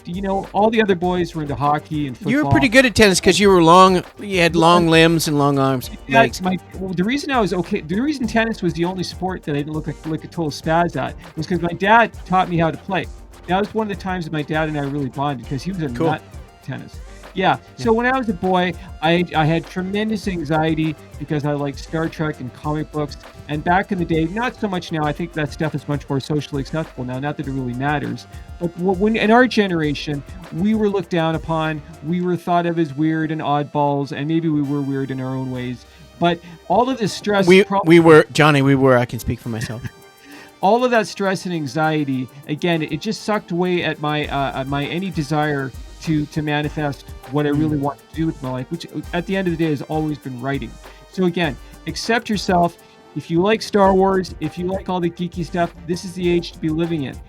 all the other boys were into hockey and football. You were pretty good at tennis because you were long. You had long limbs and long arms. Legs. The reason I was okay, the reason tennis was the only sport that I didn't look like a total spaz at was because my dad taught me how to play. That was one of the times that my dad and I really bonded because he was a nut at tennis. Yeah. So when I was a boy, I had tremendous anxiety because I liked Star Trek and comic books. And back in the day, not so much now. I think that stuff is much more socially acceptable now. Not that it really matters. But when in our generation, we were looked down upon. We were thought of as weird and oddballs, and maybe we were weird in our own ways. But all of this stress, we were, Johnny. We were. I can speak for myself. All of that stress and anxiety, again, it just sucked away at my any desire to manifest what I really want to do with my life, which at the end of the day has always been writing. So again, accept yourself. If you like Star Wars, if you like all the geeky stuff, this is the age to be living in.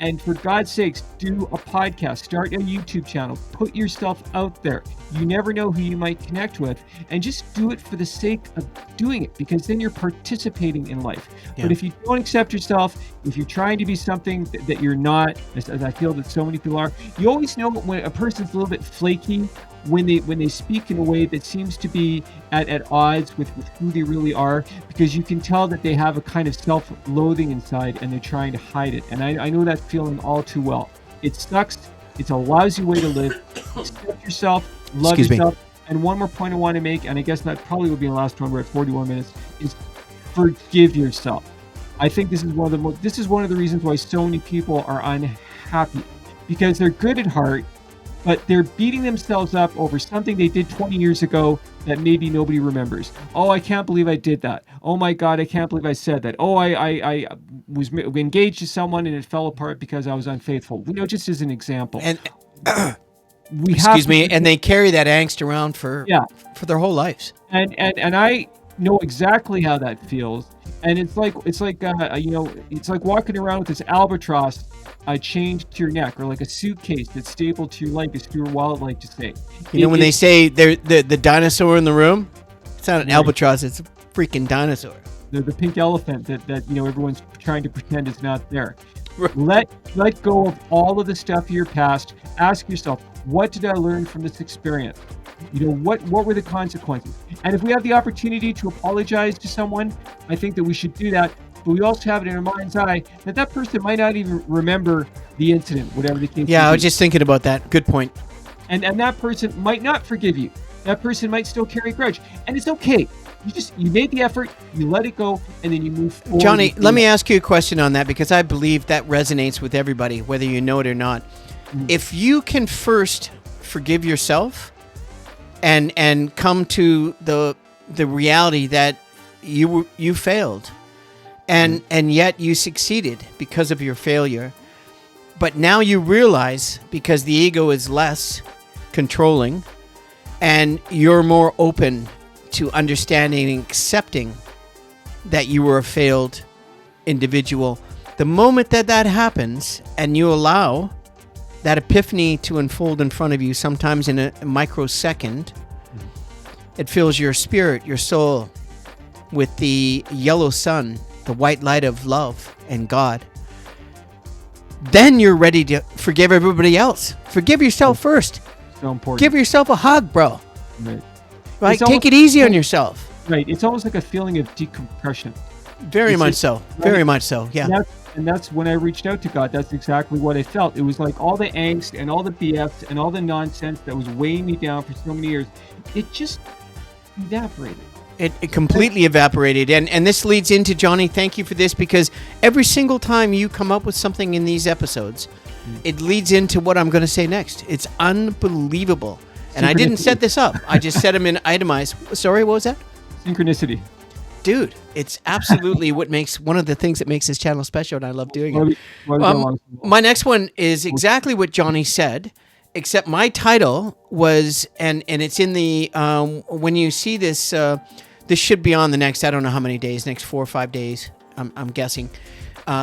And for God's sakes, do a podcast, start a YouTube channel, put yourself out there. You never know who you might connect with, and just do it for the sake of doing it, because then you're participating in life. Yeah. But if you don't accept yourself, if you're trying to be something that you're not, as I feel that so many people are, you always know when a person's a little bit flaky, when they speak in a way that seems to be at odds with who they really are, because you can tell that they have a kind of self-loathing inside and they're trying to hide it. And I know that feeling all too well. It sucks. It's a lousy way to live. Accept yourself, love yourself. And one more point I want to make, and I guess that probably will be the last one. We're at 41 minutes. Is forgive yourself. I think this is one of the reasons why so many people are unhappy, because they're good at heart, but they're beating themselves up over something they did 20 years ago that maybe nobody remembers. Oh, I can't believe I did that. Oh my God, I can't believe I said that. Oh, I was engaged to someone and it fell apart because I was unfaithful. Just as an example. And and they carry that angst around for their whole lives. And I know exactly how that feels. And it's like walking around with this albatross chained to your neck, or like a suitcase that's stapled to your leg, as Stuart Wilde liked to say. When they say they're the dinosaur in the room, it's not an albatross, it's a freaking dinosaur. The pink elephant that everyone's trying to pretend is not there. Right. Let go of all of the stuff of your past. Ask yourself, what did I learn from this experience? What were the consequences? And if we have the opportunity to apologize to someone, I think that we should do that. But we also have it in our mind's eye that person might not even remember the incident, whatever the case. Yeah, I was just thinking about that. Good point. And that person might not forgive you. That person might still carry a grudge, and it's okay. You made the effort, you let it go, and then you move forward. Johnny, let me ask you a question on that, because I believe that resonates with everybody, whether you know it or not. Mm-hmm. If you can first forgive yourself and come to the reality that you failed, and yet you succeeded because of your failure, but now you realize, because the ego is less controlling and you're more open to understanding and accepting that you were a failed individual, the moment that happens and you allow that epiphany to unfold in front of you, sometimes in a microsecond, it fills your spirit, your soul, with the yellow sun, the white light of love and God. Then you're ready to forgive everybody else. Forgive yourself first. So important. Give yourself a hug, bro. Right. Take it easy on yourself. Right. It's almost like a feeling of decompression. Very much so. Yeah. And that's when I reached out to God. That's exactly what I felt. It was like all the angst and all the BS and all the nonsense that was weighing me down for so many years, it just evaporated. It completely evaporated. And this leads into, Johnny, thank you for this, because every single time you come up with something in these episodes, it leads into what I'm going to say next. It's unbelievable. And I didn't set this up. I just set them in itemized. Sorry, what was that? Synchronicity. Dude, it's absolutely one of the things that makes this channel special, and I love doing it. My next one is exactly what Johnny said, except my title was, and it's in the, when you see this, this should be on the next, I don't know how many days, next 4 or 5 days, I'm guessing,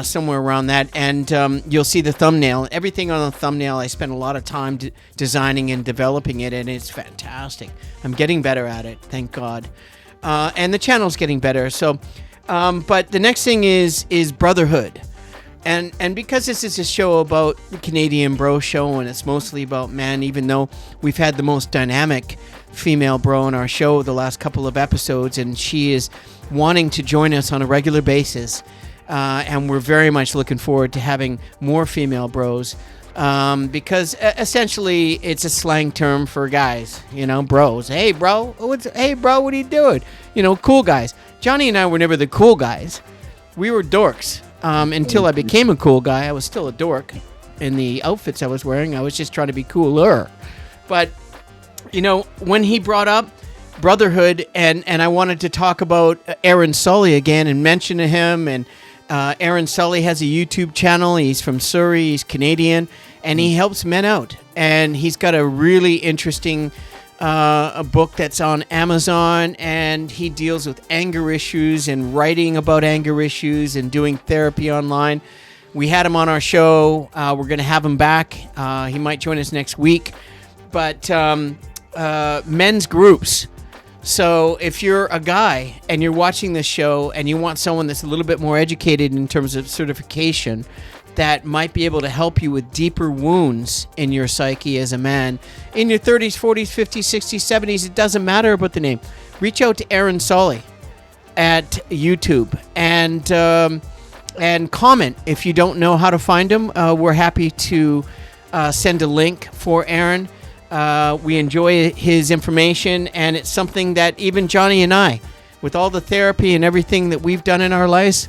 somewhere around that. And you'll see the thumbnail. Everything on the thumbnail, I spent a lot of time designing and developing it, and it's fantastic. I'm getting better at it, thank God. and the channel's getting better. So, but the next thing is brotherhood. And because this is a show about the Canadian bro show, and it's mostly about men, even though we've had the most dynamic female bro on our show the last couple of episodes, and she is wanting to join us on a regular basis, and we're very much looking forward to having more female bros, because essentially it's a slang term for guys, bros. Hey bro, what are you doing? Cool guys. Johnny and I were never the cool guys. We were dorks. Until I became a cool guy. I was still a dork in the outfits I was wearing. I was just trying to be cooler. But, when he brought up brotherhood, and I wanted to talk about Aaron Sully again and mention him. And Aaron Sully has a YouTube channel. He's from Surrey. He's Canadian. And he helps men out. And he's got a really interesting a book that's on Amazon, and he deals with anger issues and writing about anger issues and doing therapy online. We had him on our show. We're going to have him back. He might join us next week. But men's groups. So if you're a guy and you're watching this show and you want someone that's a little bit more educated in terms of certification, that might be able to help you with deeper wounds in your psyche as a man. In your 30s, 40s, 50s, 60s, 70s, it doesn't matter about the name. Reach out to Aaron Sully at YouTube and comment if you don't know how to find him. We're happy to send a link for Aaron. We enjoy his information, and it's something that even Johnny and I, with all the therapy and everything that we've done in our lives,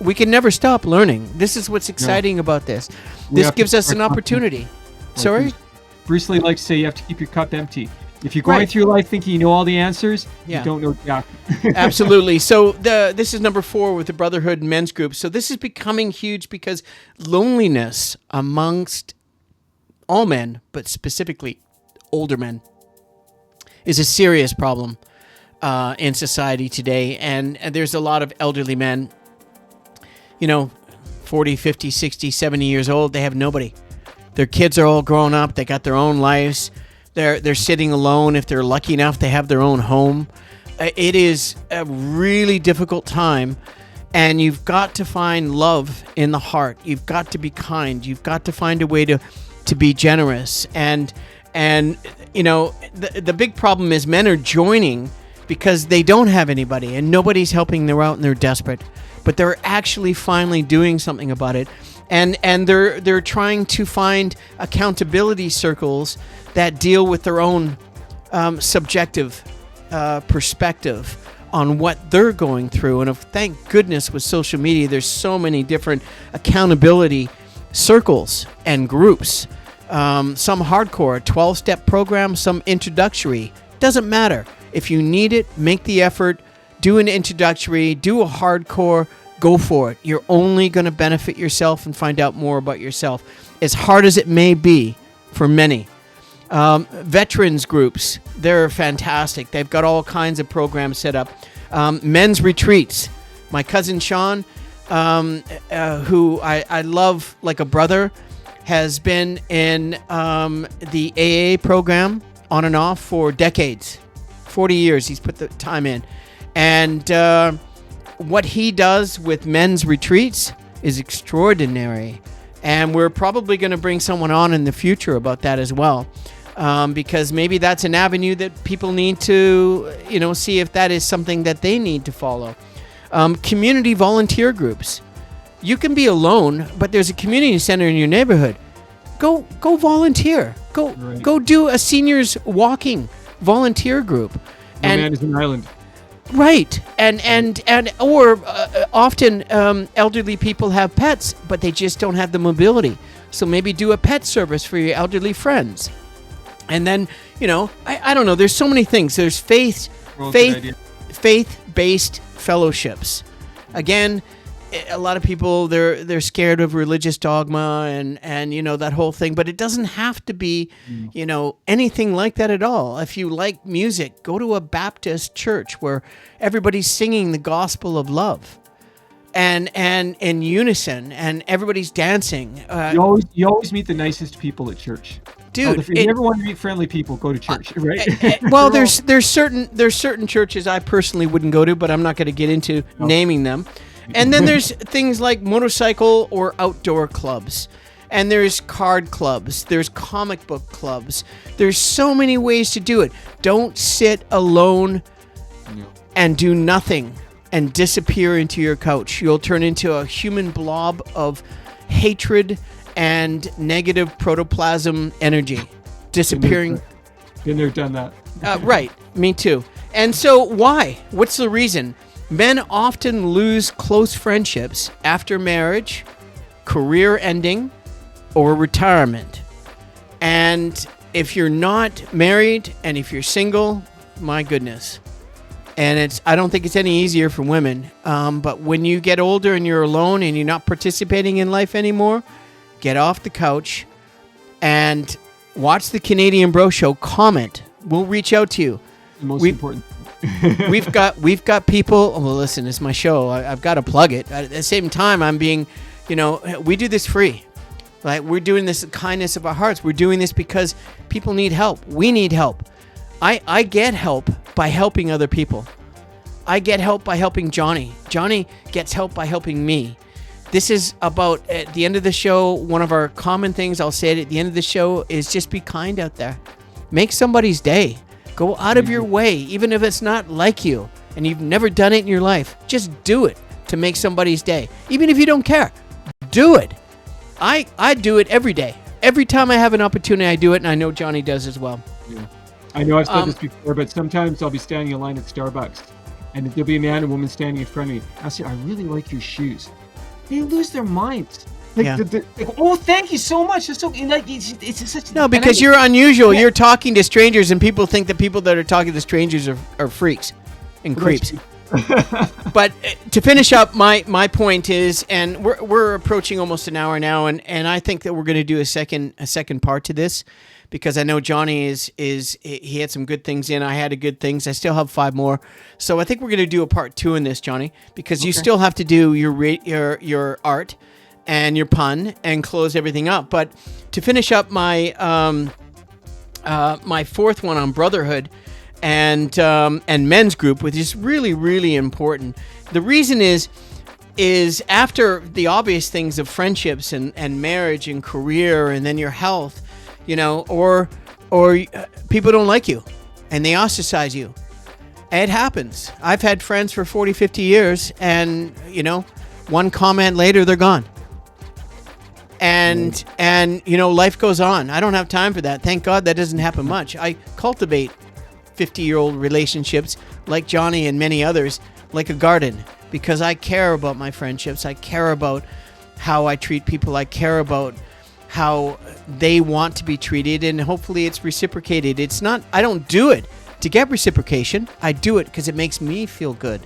we can never stop learning. This is what's exciting about this. This gives us an opportunity. Sorry? Bruce Lee likes to say you have to keep your cup empty. If you're going through life thinking you know all the answers, you don't know jack. Absolutely. So this is number 4 with the Brotherhood and Men's Group. So this is becoming huge because loneliness amongst all men, but specifically older men, is a serious problem in society today. And there's a lot of elderly men, 40, 50, 60, 70 years old. They have nobody. Their kids are all grown up. They got their own lives. They're sitting alone. If they're lucky enough, they have their own home. It is a really difficult time, and you've got to find love in the heart. You've got to be kind. You've got to find a way to be generous. And the big problem is men are joining because they don't have anybody, and nobody's helping them out, and they're desperate. But they're actually finally doing something about it, and they're trying to find accountability circles that deal with their own subjective perspective on what they're going through. And thank goodness with social media, there's so many different accountability circles and groups. Some hardcore, 12-step program, some introductory. Doesn't matter. If you need it, make the effort. Do an introductory, do a hardcore, go for it. You're only going to benefit yourself and find out more about yourself, as hard as it may be for many. Veterans groups, they're fantastic. They've got all kinds of programs set up. Men's retreats. My cousin Sean, who I love like a brother, has been in the AA program on and off for decades. 40 years he's put the time in. And what he does with men's retreats is extraordinary. And we're probably going to bring someone on in the future about that as well. Because maybe that's an avenue that people need to, see if that is something that they need to follow. Community volunteer groups. You can be alone, but there's a community center in your neighborhood. Go volunteer. Go do a seniors walking volunteer group. No man is an island. Right. Or often elderly people have pets, but they just don't have the mobility. So maybe do a pet service for your elderly friends. And then, I don't know. There's so many things. There's faith-based fellowships. Again, a lot of people, they're scared of religious dogma and that whole thing. But it doesn't have to be, anything like that at all. If you like music, go to a Baptist church where everybody's singing the gospel of love. And in unison, and everybody's dancing. You always meet the nicest people at church. dude. If you ever want to meet friendly people, go to church, right? Well, there's certain churches I personally wouldn't go to, but I'm not going to get into naming them. And then there's things like motorcycle or outdoor clubs. And there's card clubs. There's comic book clubs. There's so many ways to do it. Don't sit alone and do nothing and disappear into your couch. You'll turn into a human blob of hatred and negative protoplasm energy. Disappearing. Been there, done that. Right. Me too. And so why? What's the reason? Men often lose close friendships after marriage, career ending, or retirement. And if you're not married and if you're single, my goodness. And I don't think it's any easier for women. But when you get older and you're alone and you're not participating in life anymore, get off the couch and watch the Canadian Bro Show. Comment. We'll reach out to you. The most important. we've got people. Well, listen, it's my show. I've got to plug it. At the same time, I'm being, we do this free. Like, we're doing this in the kindness of our hearts. We're doing this because people need help. We need help. I get help by helping other people. I get help by helping Johnny. Johnny gets help by helping me. This is about, at the end of the show, one of our common things, I'll say it at the end of the show, is just be kind out there. Make somebody's day. Go out of your way, even if it's not like you and you've never done it in your life. Just do it to make somebody's day. Even if you don't care, do it. I do it every day. Every time I have an opportunity, I do it, and I know Johnny does as well. Yeah. I know I've said this before, but sometimes I'll be standing in line at Starbucks, and there'll be a man and woman standing in front of me. I'll say, I really like your shoes. They lose their minds. Oh, thank you so much. It's so it's such. No, because you're unusual. Yeah. You're talking to strangers, and people think that people that are talking to strangers are freaks and creeps. But to finish up, my point is, and we're approaching almost an hour now, and I think that we're going to do a second part to this, because I know Johnny he had some good things in. I had good things. I still have 5 more, so I think we're going to do a part 2 in this, Johnny, because you still have to do your art and your pun and close everything up. But to finish up my my 4th one on brotherhood and men's group, which is really, really important. The reason is after the obvious things of friendships and marriage and career and then your health, or people don't like you and they ostracize you. It happens. I've had friends for 40, 50 years, and one comment later they're gone. And life goes on. I don't have time for that. Thank God that doesn't happen much. I cultivate 50-year-old relationships like Johnny and many others like a garden, because I care about my friendships. I care about how I treat people. I care about how they want to be treated, and hopefully it's reciprocated. I don't do it to get reciprocation. I do it because it makes me feel good.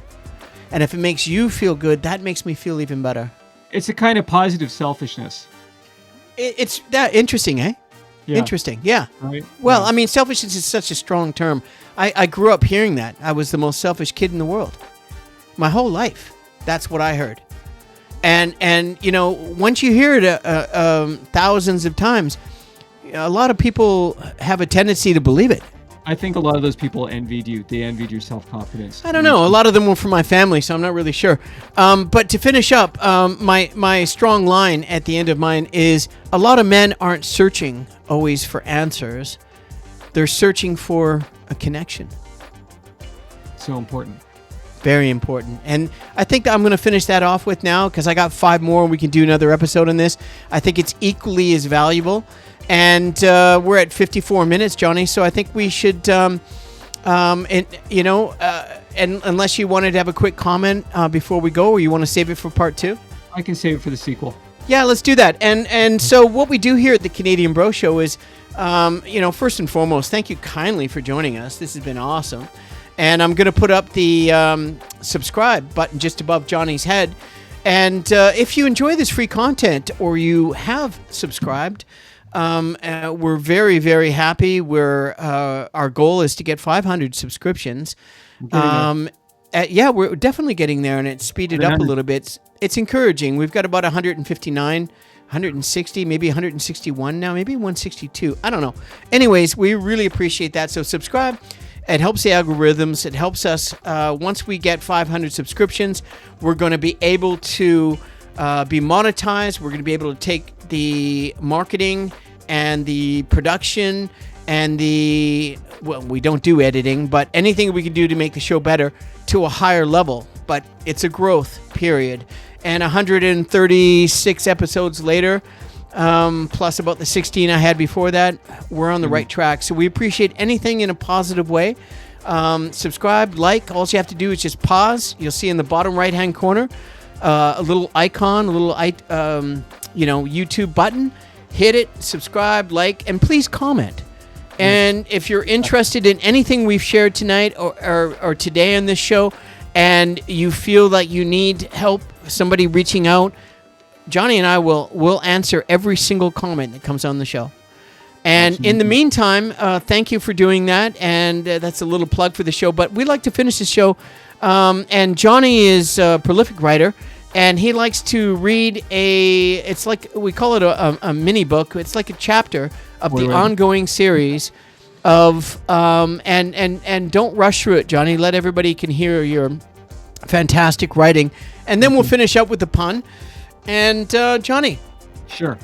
And if it makes you feel good, that makes me feel even better. It's a kind of positive selfishness. It's that interesting, eh? Yeah. Interesting, yeah. Right. Well, I mean, selfishness is such a strong term. I grew up hearing that. I was the most selfish kid in the world. My whole life, that's what I heard. And once you hear it thousands of times, a lot of people have a tendency to believe it. I think a lot of those people envied you. They envied your self-confidence. I don't know. A lot of them were from my family, so I'm not really sure. But to finish up, my strong line at the end of mine is, a lot of men aren't searching always for answers. They're searching for a connection. So important. Very important. And I think that I'm going to finish that off with now, because I got 5 more and we can do another episode on this. I think it's equally as valuable. And we're at 54 minutes, Johnny, so I think we should, and unless you wanted to have a quick comment before we go, or you want to save it for part 2? I can save it for the sequel. Yeah, let's do that. And so what we do here at the Canadian Bro Show is, first and foremost, thank you kindly for joining us. This has been awesome. And I'm going to put up the subscribe button just above Johnny's head. And if you enjoy this free content, or you have subscribed, we're very, very happy. Our goal is to get 500 subscriptions. We're definitely getting there, and it's speeded up a little bit. It's encouraging. We've got about 159, 160, maybe 161 now, maybe 162. I don't know. Anyways, we really appreciate that. So subscribe. It helps the algorithms. It helps us. Once we get 500 subscriptions, we're going to be able to be monetized. We're going to be able to take the marketing and the production and we don't do editing, but anything we can do to make the show better to a higher level. But it's a growth period. And 136 episodes later, plus about the 16 I had before that, we're on the right track. So we appreciate anything in a positive way. Subscribe, like. All you have to do is just pause. You'll see in the bottom right-hand corner a little icon, a little YouTube button. Hit it, subscribe, like, and please comment. And if you're interested in anything we've shared tonight or today on this show, and you feel like you need help, somebody reaching out, Johnny and I will answer every single comment that comes on the show. And in the meantime, thank you for doing that. And that's a little plug for the show. But we like to finish the show. And Johnny is a prolific writer. And he likes to read it's like, we call it a mini book. It's like a chapter of the ongoing series of, and don't rush through it, Johnny. Let everybody can hear your fantastic writing. And then we'll finish up with the pun. And Johnny. Sure.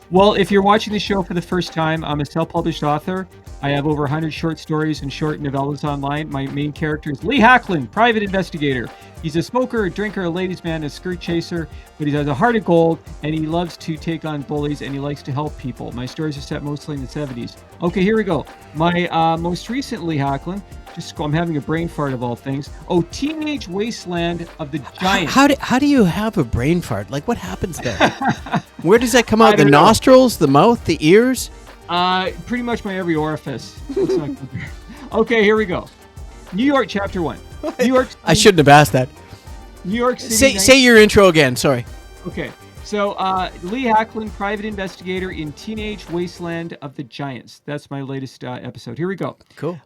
Well, if you're watching the show for the first time, I'm a self-published author. I have over 100 short stories and short novellas online. My main character is Lee Hacklin, private investigator. He's a smoker, a drinker, a ladies' man, a skirt chaser, but he has a heart of gold, and he loves to take on bullies, and he likes to help people. My stories are set mostly in the 70s. Okay, here we go. My most recent Lee Hacklin, I'm having a brain fart of all things. Oh, Teenage Wasteland of the Giants. How do you have a brain fart? Like, what happens there? Where does that come out? The nostrils, the mouth, the ears? Pretty much my every orifice. Okay, here we go. New York, Chapter 1. New York City, I shouldn't have asked that. New York City. Say your intro again. Sorry. Okay. So, Lee Hacklin, private investigator in Teenage Wasteland of the Giants. That's my latest episode. Here we go. Cool.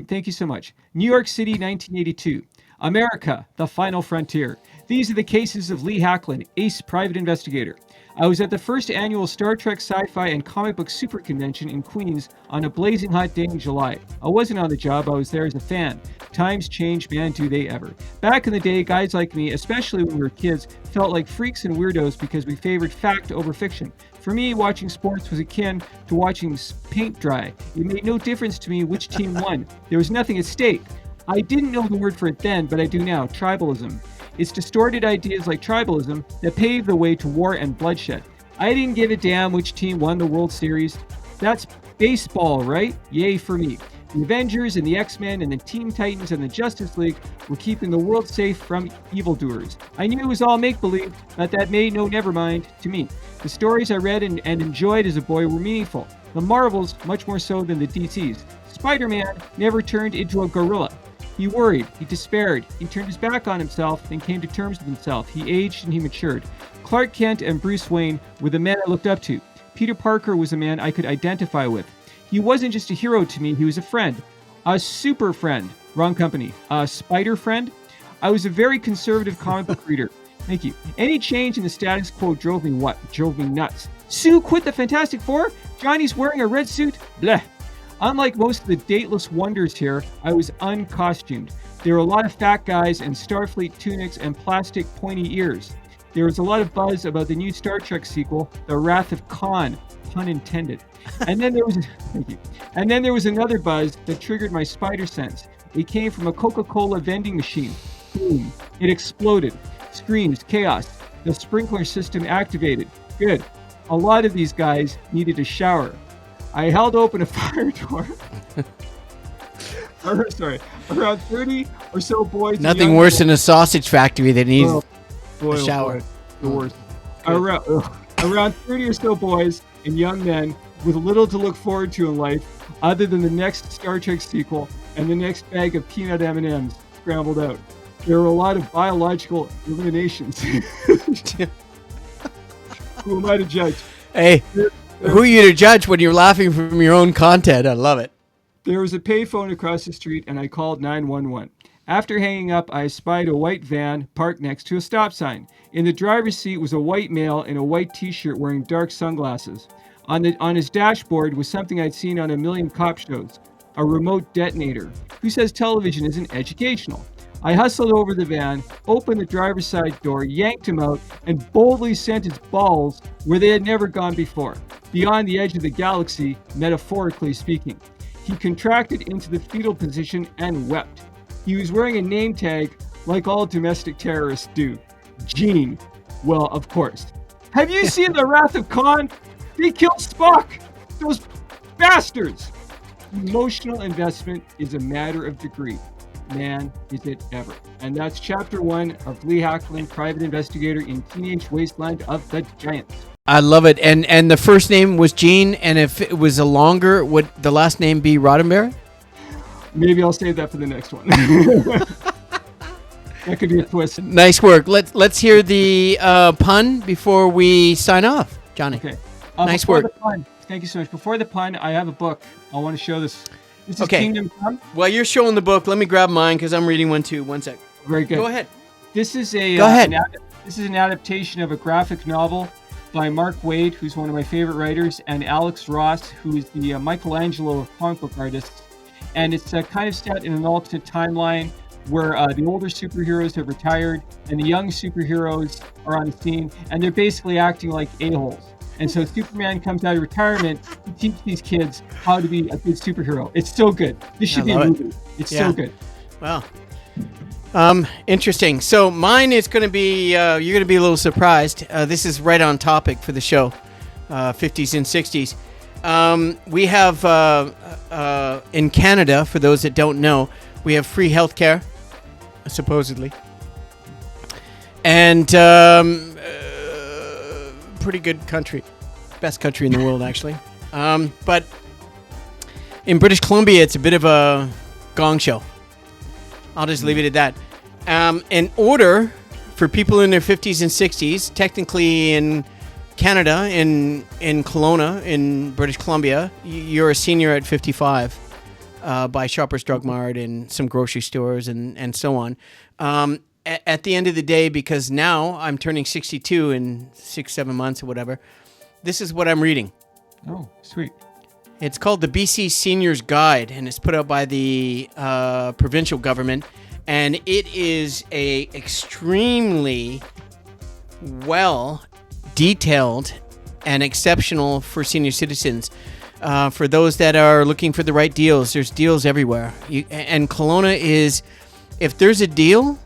Thank you so much. New York City, 1982. America, the final frontier. These are the cases of Lee Hacklin, ace private investigator. I was at the first annual Star Trek Sci-Fi and Comic Book Super Convention in Queens on a blazing hot day in July. I wasn't on the job, I was there as a fan. Times change, man, do they ever. Back in the day, guys like me, especially when we were kids, felt like freaks and weirdos because we favored fact over fiction. For me, watching sports was akin to watching paint dry. It made no difference to me which team won. There was nothing at stake. I didn't know the word for it then, but I do now, tribalism. It's distorted ideas like tribalism that paved the way to war and bloodshed. I didn't give a damn which team won the World Series. That's baseball, right? Yay for me. The Avengers and the X-Men and the Teen Titans and the Justice League were keeping the world safe from evildoers. I knew it was all make-believe, but that made no nevermind to me. The stories I read and enjoyed as a boy were meaningful. The Marvels, much more so than the DCs. Spider-Man never turned into a gorilla. He worried, he despaired, he turned his back on himself and came to terms with himself. He aged and he matured. Clark Kent and Bruce Wayne were the men I looked up to. Peter Parker was a man I could identify with. He wasn't just a hero to me, he was a friend. A super friend. Wrong company. A spider friend. I was a very conservative comic book reader. Thank you. Any change in the status quo drove me what? Drove me nuts. Sue quit the Fantastic Four? Johnny's wearing a red suit? Bleh. Unlike most of the dateless wonders here, I was uncostumed. There were a lot of fat guys and Starfleet tunics and plastic pointy ears. There was a lot of buzz about the new Star Trek sequel, The Wrath of Khan, pun intended. And then there was thank you. And then there was another buzz that triggered my spider sense. It came from a Coca-Cola vending machine. Boom. It exploded. Screams, chaos. The sprinkler system activated. Good. A lot of these guys needed a shower. I held open a fire door. Around 30 or so boys. Nothing worse than a sausage factory that needs a shower. The worst. Around 30 or so boys and young men with little to look forward to in life other than the next Star Trek sequel and the next bag of peanut M&Ms scrambled out. There were a lot of biological eliminations. Who am I to judge? Hey. Who are you to judge when you're laughing from your own content? I love it. There was a payphone across the street, and I called 911. After hanging up, I espied a white van parked next to a stop sign. In the driver's seat was a white male in a white t-shirt wearing dark sunglasses. On his dashboard was something I'd seen on a million cop shows, a remote detonator. Who says television isn't educational? I hustled over the van, opened the driver's side door, yanked him out, and boldly sent his balls where they had never gone before, beyond the edge of the galaxy, metaphorically speaking. He contracted into the fetal position and wept. He was wearing a name tag like all domestic terrorists do. Gene. Well, of course. Have you seen The Wrath of Khan? They killed Spock! Those bastards! Emotional investment is a matter of degree. Man, is it ever. And that's chapter 1 of Lee Hacklin, private investigator in Teenage Wasteland of the Giants. I love it. And the first name was Gene, and if it was a longer, would the last name be Roddenberry? Maybe I'll save that for the next one. That could be a twist. Nice work. Let's hear the pun before we sign off, Johnny. Okay. Nice work. Thank you so much. Before the pun, I have a book. I want to show this. This is Okay. Kingdom Come. Well, you're showing the book. Let me grab mine because I'm reading one too. 1 sec. Very good. Go ahead. This is a Go ahead. This is an adaptation of a graphic novel by Mark Waid, who's one of my favorite writers, and Alex Ross, who is the Michelangelo of comic book artists. And it's kind of set in an alternate timeline where the older superheroes have retired and the young superheroes are on the scene, and they're basically acting like a-holes. And so Superman comes out of retirement to teach these kids how to be a good superhero. It's so good. This should be a movie. It's so good. Wow. Interesting. So mine is going to be, you're going to be a little surprised. This is right on topic for the show, 50s and 60s. We have, in Canada, for those that don't know, we have free healthcare, supposedly. And pretty good country. Best country in the world, actually. But in British Columbia, it's a bit of a gong show. I'll just leave it at that. In order for people in their 50s and 60s, technically in Canada, in Kelowna, in British Columbia, you're a senior at 55 by Shoppers Drug Mart and some grocery stores and so on. At the end of the day, because now I'm turning 62 in 6-7 months or whatever, this is what I'm reading. Oh, sweet. It's called the BC Seniors Guide, and it's put out by the provincial government, and it is a extremely well detailed and exceptional for senior citizens. For those that are looking for the right deals, there's deals everywhere. And Kelowna is, if there's a deal,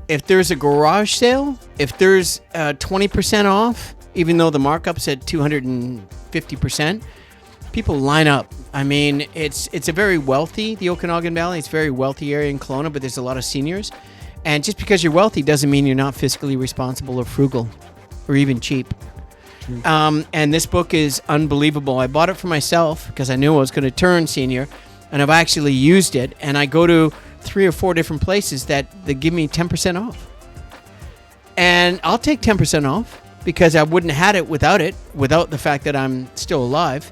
if there's a garage sale, if there's 20% off, even though the markup's at 250%, people line up. I mean, it's a very wealthy, the Okanagan Valley, it's a very wealthy area in Kelowna, but there's a lot of seniors. And just because you're wealthy doesn't mean you're not fiscally responsible or frugal or even cheap. And this book is unbelievable. I bought it for myself because I knew I was going to turn senior, and I've actually used it. And I go to 3 or 4 different places that give me 10% off. And I'll take 10% off because I wouldn't have had it without the fact that I'm still alive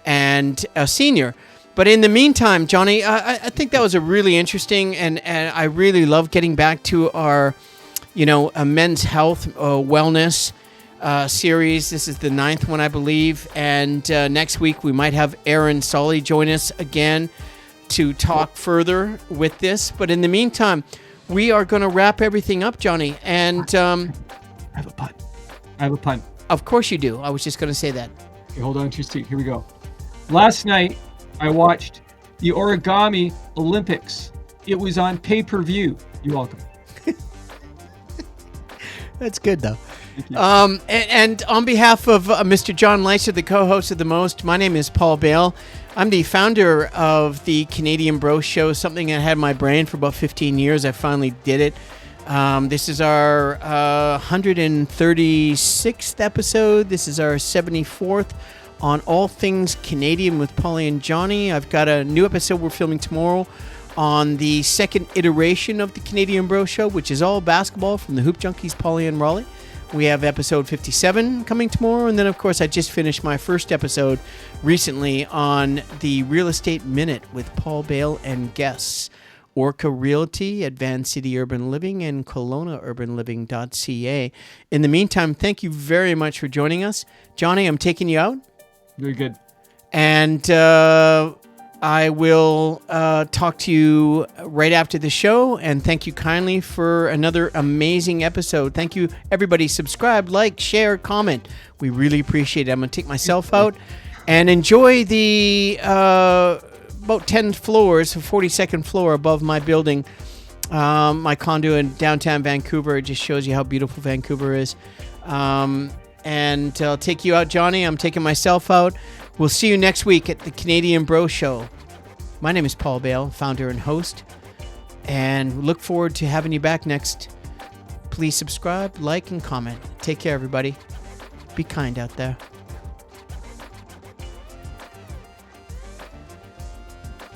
and a senior. But in the meantime, Johnny, I think that was a really interesting, and I really love getting back to our, a men's health, wellness series. This is the 9th one, I believe. And next week we might have Aaron Solly join us again to talk further with this. But in the meantime, we are going to wrap everything up, Johnny. And I have a pun. Of course you do. I was just going to say that. Okay, hold on to your seat. Here we go. Last night, I watched the Origami Olympics. It was on pay-per-view. You're welcome. That's good, though. And on behalf of Mr. John Leister, the co-host of The Most, my name is Paul Bale. I'm the founder of the Canadian Bro Show, something that had in my brain for about 15 years. I finally did it. This is our 136th episode. This is our 74th on all things Canadian with Pauly and Johnny. I've got a new episode we're filming tomorrow on the second iteration of the Canadian Bro Show, which is all basketball from the Hoop Junkies, Pauly and Raleigh. We have episode 57 coming tomorrow. And then, of course, I just finished my first episode recently on the Real Estate Minute with Paul Bale and guests Orca Realty at Van City Urban Living, and KelownaUrbanLiving.ca. In the meantime, thank you very much for joining us. Johnny, I'm taking you out. Very good. And I will talk to you right after the show. And thank you kindly for another amazing episode. Thank you, everybody. Subscribe, like, share, comment. We really appreciate it. I'm going to take myself out and enjoy the about 10 floors, 42nd floor above my building, my condo in downtown Vancouver. It just shows you how beautiful Vancouver is. And I'll take you out, Johnny. I'm taking myself out. We'll see you next week at the Canadian Bro Show. My name is Paul Bale, founder and host, and look forward to having you back next. Please subscribe, like, and comment. Take care, everybody. Be kind out there.